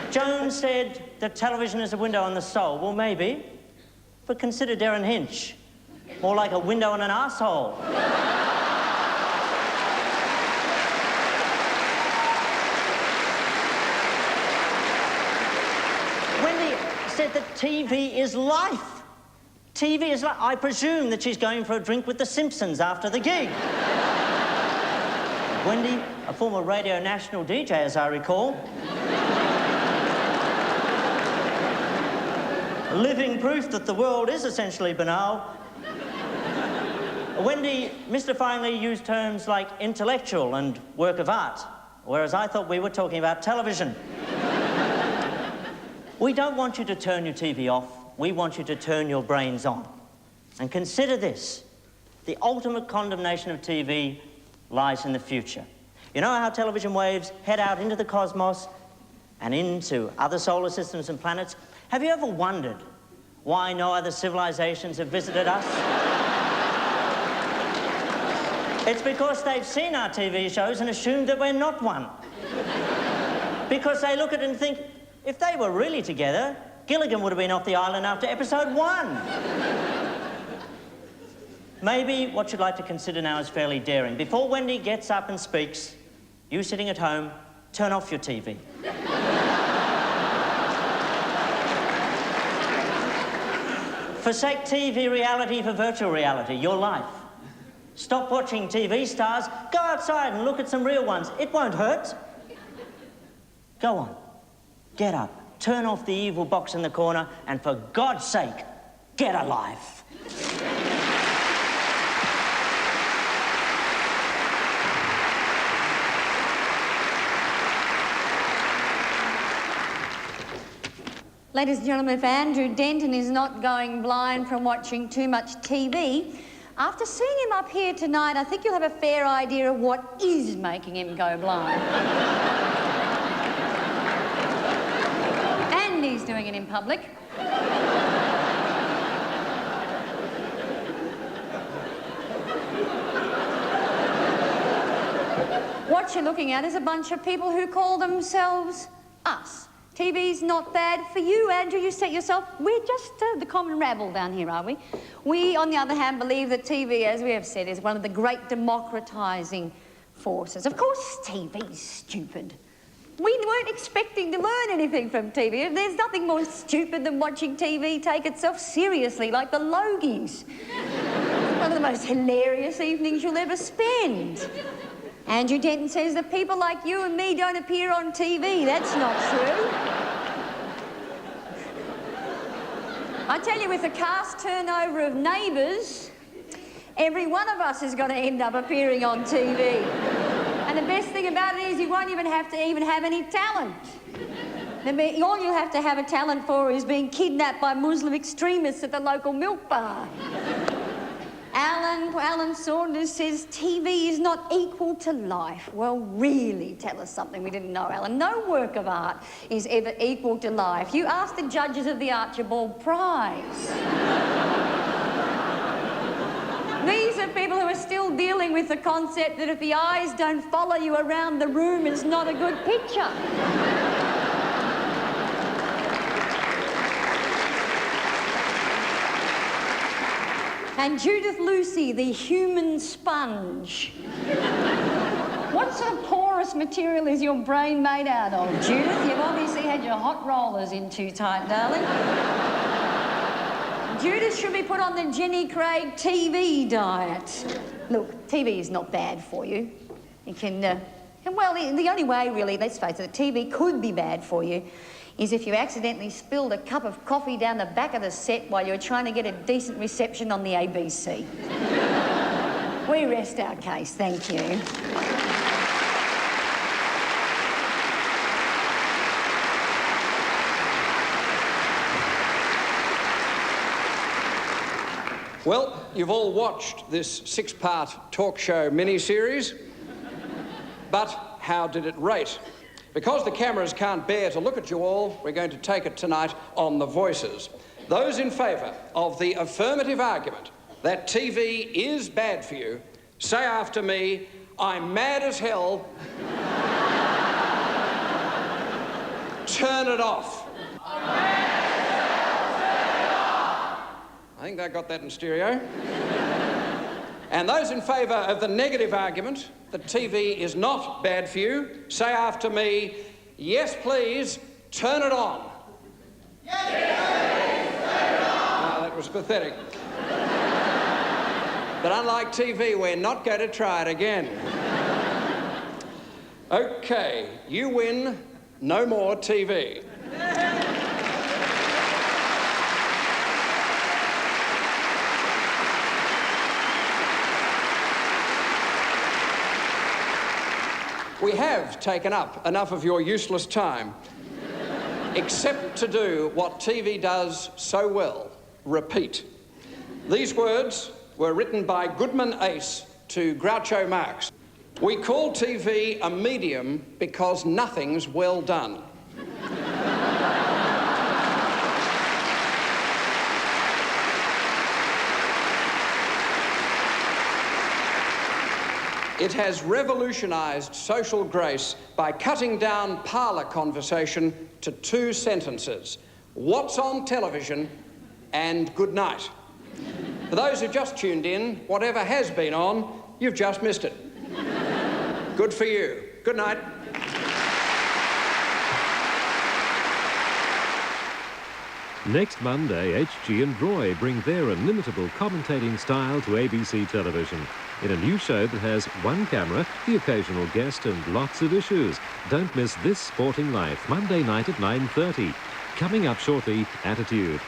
Joan said that television is a window on the soul. Well, maybe, but consider Darren Hinch. More like a window on an arsehole. Wendy said that TV is life. TV is like... I presume that she's going for a drink with the Simpsons after the gig. Wendy, a former Radio National DJ, as I recall. Living proof that the world is essentially banal. Wendy mystifyingly used terms like intellectual and work of art, whereas I thought we were talking about television. We don't want you to turn your TV off. We want you to turn your brains on. And consider this. The ultimate condemnation of TV lies in the future. You know how television waves head out into the cosmos and into other solar systems and planets? Have you ever wondered why no other civilizations have visited us? It's because they've seen our TV shows and assumed that we're not one. Because they look at it and think, if they were really together, Gilligan would have been off the island after episode 1. Maybe what you'd like to consider now is fairly daring. Before Wendy gets up and speaks, you sitting at home, turn off your TV. Forsake TV reality for virtual reality, your life. Stop watching TV stars. Go outside and look at some real ones. It won't hurt. Go on. Get up. Turn off the evil box in the corner, and for God's sake, get a life.
Ladies and gentlemen, if Andrew Denton is not going blind from watching too much TV, after seeing him up here tonight, I think you'll have a fair idea of what is making him go blind. And he's doing it in public. What you're looking at is a bunch of people who call themselves us. TV's not bad for you, Andrew. You set yourself... We're just the common rabble down here, are we? We, on the other hand, believe that TV, as we have said, is one of the great democratising forces. Of course TV's stupid. We weren't expecting to learn anything from TV. There's nothing more stupid than watching TV take itself seriously, like the Logies. One of the most hilarious evenings you'll ever spend. Andrew Denton says that people like you and me don't appear on TV. That's not true. I tell you, with the cast turnover of Neighbours, every one of us is going to end up appearing on TV. And the best thing about it is you won't even have to have any talent. All you'll have to have a talent for is being kidnapped by Muslim extremists at the local milk bar. Alan Saunders says TV is not equal to life. Well, really, tell us something we didn't know, Alan. No work of art is ever equal to life. You ask the judges of the Archibald Prize. These are people who are still dealing with the concept that if the eyes don't follow you around the room, it's not a good picture. And Judith Lucy, the human sponge. What sort of porous material is your brain made out of, Judith? You've obviously had your hot rollers in too tight, darling. Judith should be put on the Jenny Craig TV diet. Look, TV is not bad for you. You can, well, the only way, really, let's face it, that TV could be bad for you is if you accidentally spilled a cup of coffee down the back of the set while you're trying to get a decent reception on the ABC. We rest our case, thank you.
Well, you've all watched this 6-part talk show mini-series, but how did it rate? Because the cameras can't bear to look at you all, we're going to take it tonight on the voices. Those in favour of the affirmative argument that TV is bad for you, say after me, I'm mad as hell. Turn it off. I think they got that in stereo. And those in favour of the negative argument that TV is not bad for you, say after me, yes, please, turn it on. Yes, please, turn it on. Oh, that was pathetic. But unlike TV, we're not going to try it again. OK, you win. No more TV. We have taken up enough of your useless time, except to do what TV does so well, repeat. These words were written by Goodman Ace to Groucho Marx. We call TV a medium because nothing's well done. It has revolutionised social grace by cutting down parlour conversation to 2 sentences. What's on television and good night. For those who just tuned in, whatever has been on, you've just missed it. Good for you. Good night.
Next Monday, HG and Roy bring their inimitable commentating style to ABC television in a new show that has one camera, the occasional guest and lots of issues. Don't miss This Sporting Life, Monday night at 9:30. Coming up shortly, Attitude.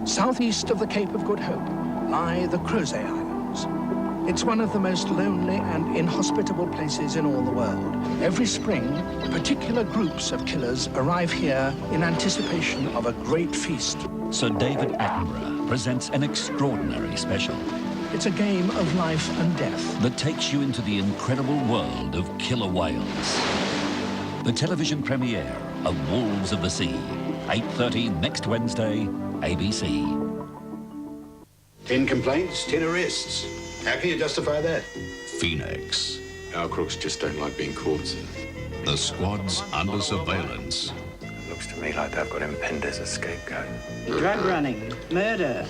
Southeast of the Cape of Good Hope lie the Crozet Islands. It's one of the most lonely and inhospitable places in all the world. Every spring, particular groups of killers arrive here in anticipation of a great feast.
Sir David Attenborough presents an extraordinary special.
It's a game of life and death
that takes you into the incredible world of killer whales. The television premiere of Wolves of the Sea, 8:30 next Wednesday, ABC.
10 complaints, 10 arrests. How can you justify that?
Phoenix. Our crooks just don't like being caught, sir.
The squad's under surveillance.
Looks to me like they've got him pinned as a scapegoat.
Drug running, murder,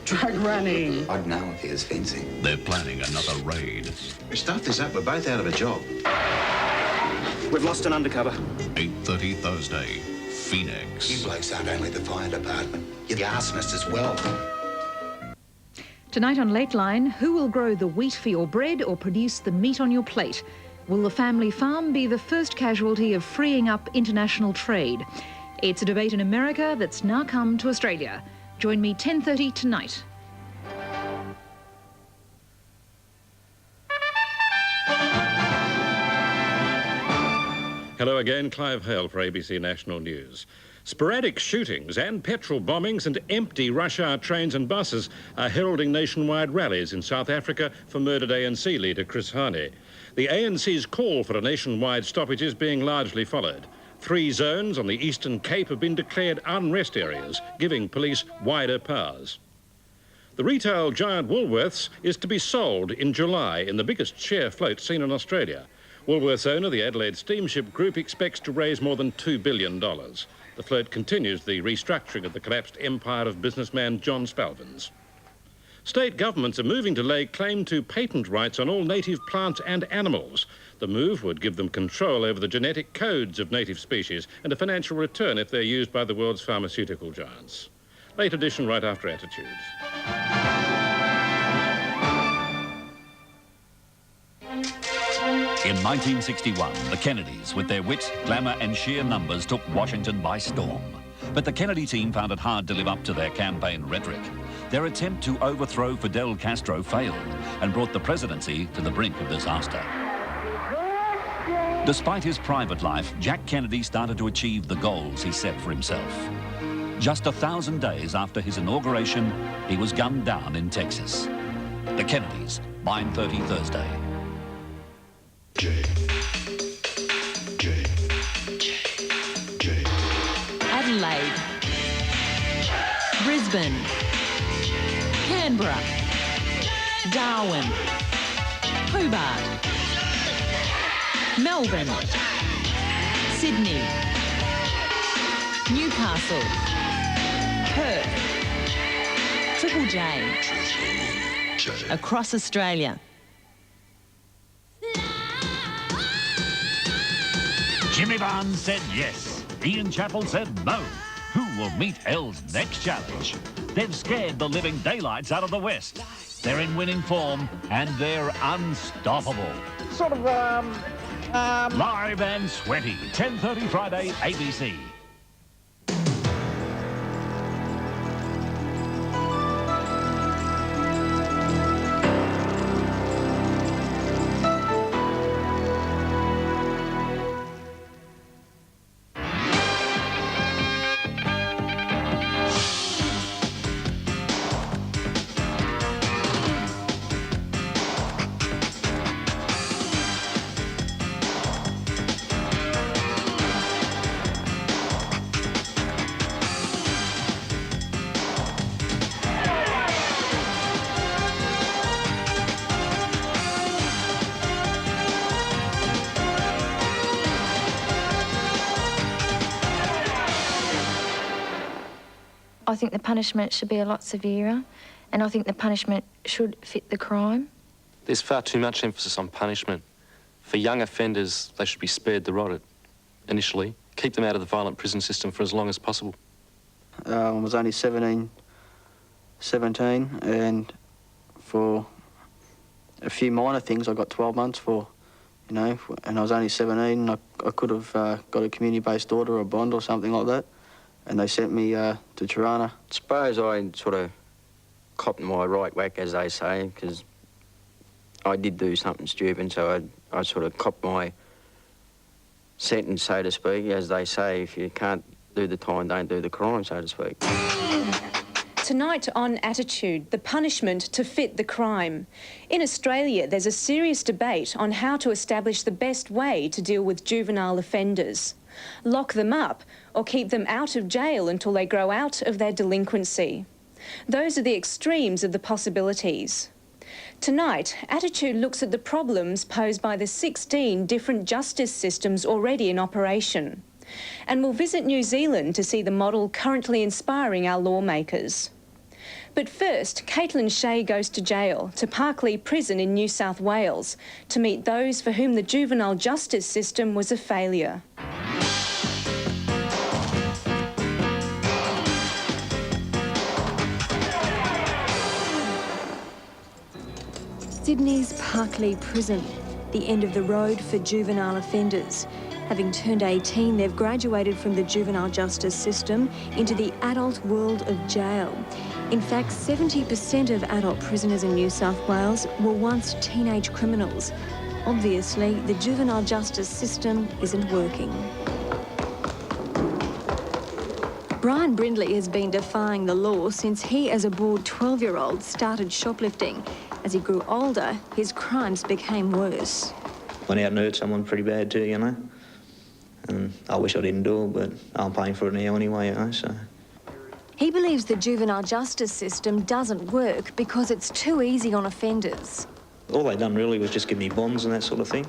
drug running.
I'd know if he was fencing.
They're planning another raid.
We stuffed this up, we're both out of a job.
We've lost an undercover.
8:30 Thursday, Phoenix.
You blokes aren't only the fire department, you're the arsonists as well.
Tonight on Lateline, who will grow the wheat for your bread or produce the meat on your plate? Will the family farm be the first casualty of freeing up international trade? It's a debate in America that's now come to Australia. Join me 10:30 tonight.
Hello again, Clive Hale for ABC National News. Sporadic shootings and petrol bombings and empty rush hour trains and buses are heralding nationwide rallies in South Africa for murdered ANC leader Chris Hani. The ANC's call for a nationwide stoppage is being largely followed. 3 zones on the Eastern Cape have been declared unrest areas, giving police wider powers. The retail giant Woolworths is to be sold in July in the biggest share float seen in Australia. Woolworths owner, the Adelaide Steamship Group, expects to raise more than $2 billion. The float continues the restructuring of the collapsed empire of businessman John Spalvins. State governments are moving to lay claim to patent rights on all native plants and animals. The move would give them control over the genetic codes of native species and a financial return if they're used by the world's pharmaceutical giants. Late edition right after Attitude.
In 1961, the Kennedys, with their wit, glamour and sheer numbers, took Washington by storm. But the Kennedy team found it hard to live up to their campaign rhetoric. Their attempt to overthrow Fidel Castro failed and brought the presidency to the brink of disaster. Despite his private life, Jack Kennedy started to achieve the goals he set for himself. Just 1,000 days after his inauguration, he was gunned down in Texas. The Kennedys, 9:30 Thursday.
Adelaide, Brisbane, Canberra, Darwin, Hobart, Melbourne, Sydney, Newcastle, Perth, Triple J, across Australia.
Jimmy Barnes said yes. Ian Chappell said no. Who will meet L's next challenge? They've scared the living daylights out of the West. They're in winning form and they're unstoppable. Live and sweaty, 10:30 Friday, ABC.
I think the punishment should be a lot severer, and I think the punishment should fit the crime.
There's far too much emphasis on punishment. For young offenders, they should be spared the rod initially. Keep them out of the violent prison system for as long as possible.
I was only 17, and for a few minor things I got 12 months for, you know, and I was only 17. I could have got a community-based order or a bond or something like that. And they sent me to Tirana.
I suppose I sort of copped my right whack, as they say, because I did do something stupid, so I sort of copped my sentence, so to speak. As they say, if you can't do the time, don't do the crime, so to speak.
Tonight on Attitude, the punishment to fit the crime. In Australia, there's a serious debate on how to establish the best way to deal with juvenile offenders. Lock them up or keep them out of jail until they grow out of their delinquency. Those are the extremes of the possibilities. Tonight, Attitude looks at the problems posed by the 16 different justice systems already in operation. And we'll visit New Zealand to see the model currently inspiring our lawmakers. But first, Caitlin Shea goes to jail, to Parklea Prison in New South Wales, to meet those for whom the juvenile justice system was a failure.
Sydney's Parklea Prison, the end of the road for juvenile offenders. Having turned 18, they've graduated from the juvenile justice system into the adult world of jail. In fact, 70% of adult prisoners in New South Wales were once teenage criminals. Obviously, the juvenile justice system isn't working. Brian Brindley has been defying the law since he, as a bored 12-year-old, started shoplifting. As he grew older, his crimes became worse.
Went out and hurt someone pretty bad too, you know. And I wish I didn't do it, but I'm paying for it now anyway, you know, so.
He believes the juvenile justice system doesn't work because it's too easy on offenders.
All they done really was just give me bonds and that sort of thing.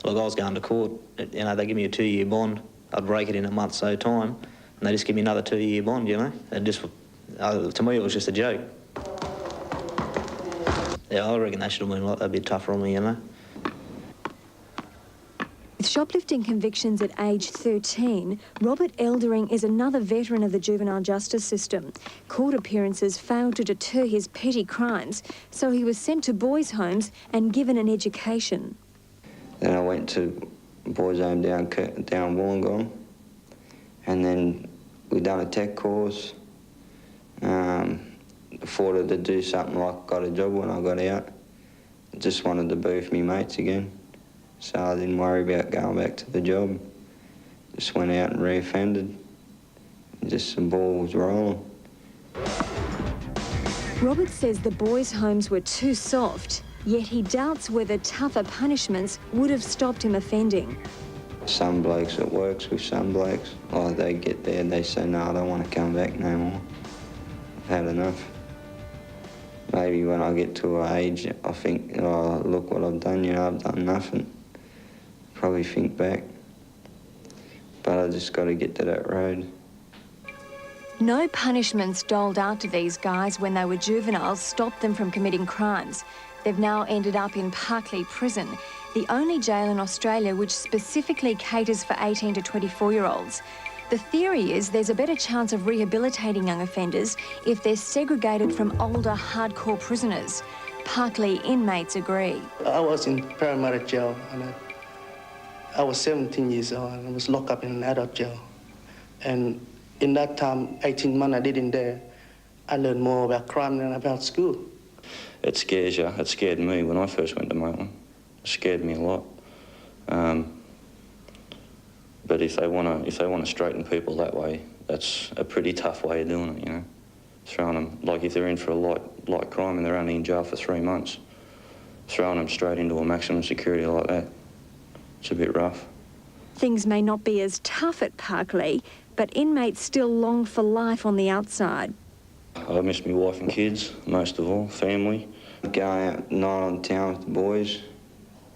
Like I was going to court, you know, they give me a 2-year bond, I'd break it in a month's so time, and they just give me another 2-year bond, you know. And just, to me, it was just a joke. Yeah, I reckon they should have been a lot a bit tougher on me, you know.
With shoplifting convictions at age 13, Robert Eldering is another veteran of the juvenile justice system. Court appearances failed to deter his petty crimes, so he was sent to boys' homes and given an education.
Then I went to boys' home down Wollongong, and then we done a tech course. Thought to do something like got a job when I got out. Just wanted to be with me mates again, so I didn't worry about going back to the job. Just went out and reoffended. Just the ball was rolling.
Robert says the boys' homes were too soft, yet he doubts whether tougher punishments would have stopped him offending.
Some blokes, it works with some blokes. Like they get there and they say, no, I don't want to come back no more. I've had enough. Maybe when I get to an age, I think, oh, look what I've done, you know, I've done nothing. Probably think back. But I just got to get to that road.
No punishments doled out to these guys when they were juveniles stopped them from committing crimes. They've now ended up in Parklea Prison, the only jail in Australia which specifically caters for 18 to 24-year-olds. The theory is there's a better chance of rehabilitating young offenders if they're segregated from older, hardcore prisoners. Parklea inmates agree.
I was in Parramatta jail, and I was 17 years old, and I was locked up in an adult jail. And in that time, 18 months I did in there, I learned more about crime than about school.
It scares you. It scared me when I first went to Maitland. It scared me a lot. But if they want to straighten people that way, that's a pretty tough way of doing it, you know. Throwing them, like if they're in for a light crime and they're only in jail for 3 months, throwing them straight into a maximum security like that, it's a bit rough.
Things may not be as tough at Parklea, but inmates still long for life on the outside.
I miss my wife and kids, most of all, family. Going out night on town with the boys.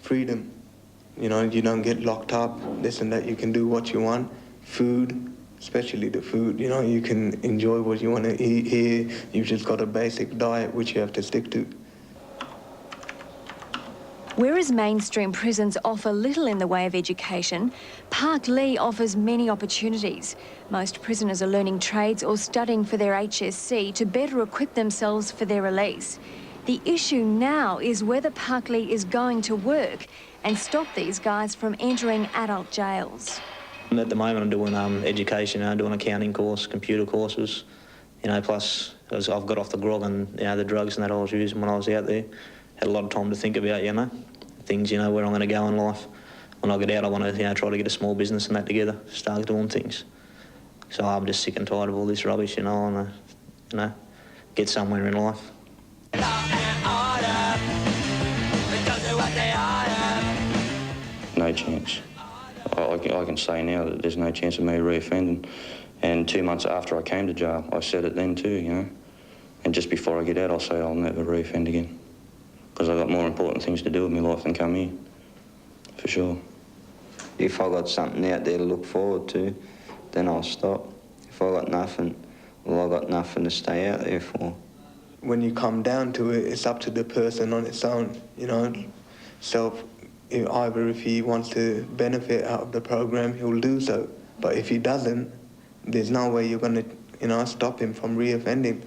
Freedom. You know, you don't get locked up, this and that. You can do what you want. Food, especially the food, you know, you can enjoy what you want to eat here. You've just got a basic diet which you have to stick to.
Whereas mainstream prisons offer little in the way of education, Parklea offers many opportunities. Most prisoners are learning trades or studying for their HSC to better equip themselves for their release. The issue now is whether Parklea is going to work and stop these guys from entering adult jails.
At the moment I'm doing education, I'm doing accounting course, computer courses, you know, plus as I've got off the grog and, you know, the drugs and that I was using when I was out there. Had a lot of time to think about, you know, things, you know, where I'm going to go in life. When I get out, I want to, you know, try to get a small business and that together, start doing things. So I'm just sick and tired of all this rubbish, you know, and, you know, get somewhere in life.
No chance. I can say now that there's no chance of me reoffending. And 2 months after I came to jail, I said it then too, you know. And just before I get out, I'll say I'll never reoffend again. Because I've got more important things to do with my life than come here, for sure. If I got something out there to look forward to, then I'll stop. If I got nothing, well, I got nothing to stay out there for.
When you come down to it, it's up to the person on its own, you know. Either if he wants to benefit out of the program, he'll do so. But if he doesn't, there's no way you're going to, you know, stop him from reoffending.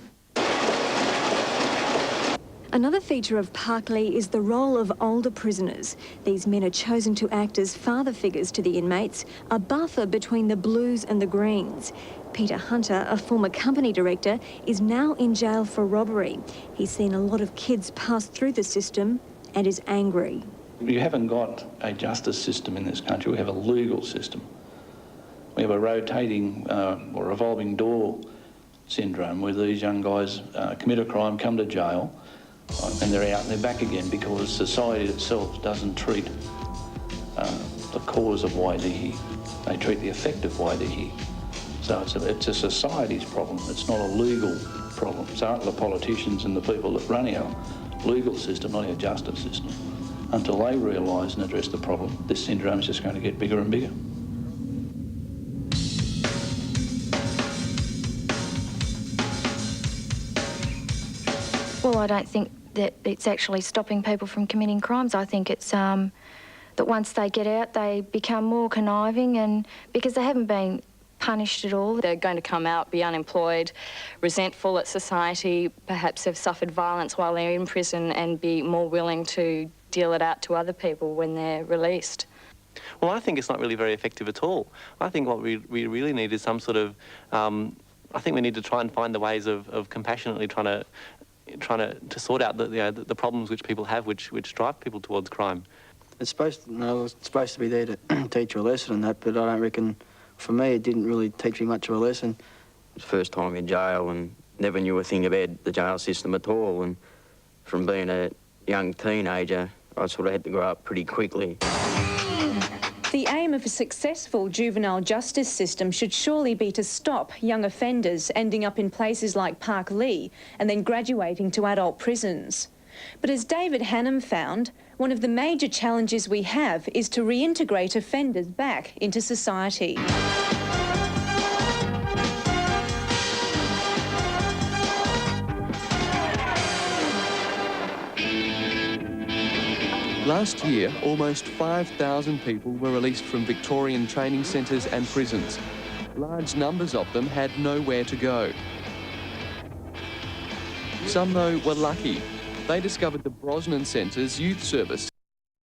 Another feature of Parklea is the role of older prisoners. These men are chosen to act as father figures to the inmates, a buffer between the blues and the greens. Peter Hunter, a former company director, is now in jail for robbery. He's seen a lot of kids pass through the system and is angry.
You haven't got a justice system in this country, we have a legal system. We have a rotating or revolving door syndrome where these young guys commit a crime, come to jail, and they're out and they're back again because society itself doesn't treat the cause of why they're here. They treat the effect of why they're here. So it's a society's problem, it's not a legal problem. So aren't the politicians and the people that run our legal system, not our justice system. Until they realise and address the problem, this syndrome is just going to get bigger and bigger.
Well, I don't think that it's actually stopping people from committing crimes. I think it's that once they get out, they become more conniving, and because they haven't been punished at all.
They're going to come out, be unemployed, resentful at society, perhaps have suffered violence while they're in prison and be more willing to deal it out to other people when they're released.
Well, I think it's not really very effective at all. I think what we really need is some sort of... I think we need to try and find the ways of compassionately trying to sort out the problems which people have, which drive people towards crime.
It's supposed to be there to teach you a lesson and that, but I don't reckon... For me, it didn't really teach me much of a lesson.
It's the first time in jail and never knew a thing about the jail system at all. And from being a young teenager, I sort of had to grow up pretty quickly.
The aim of a successful juvenile justice system should surely be to stop young offenders ending up in places like Parklea and then graduating to adult prisons. But as David Hannam found, one of the major challenges we have is to reintegrate offenders back into society.
Last year, almost 5,000 people were released from Victorian training centres and prisons. Large numbers of them had nowhere to go. Some, though, were lucky. They discovered the Brosnan Centre's youth service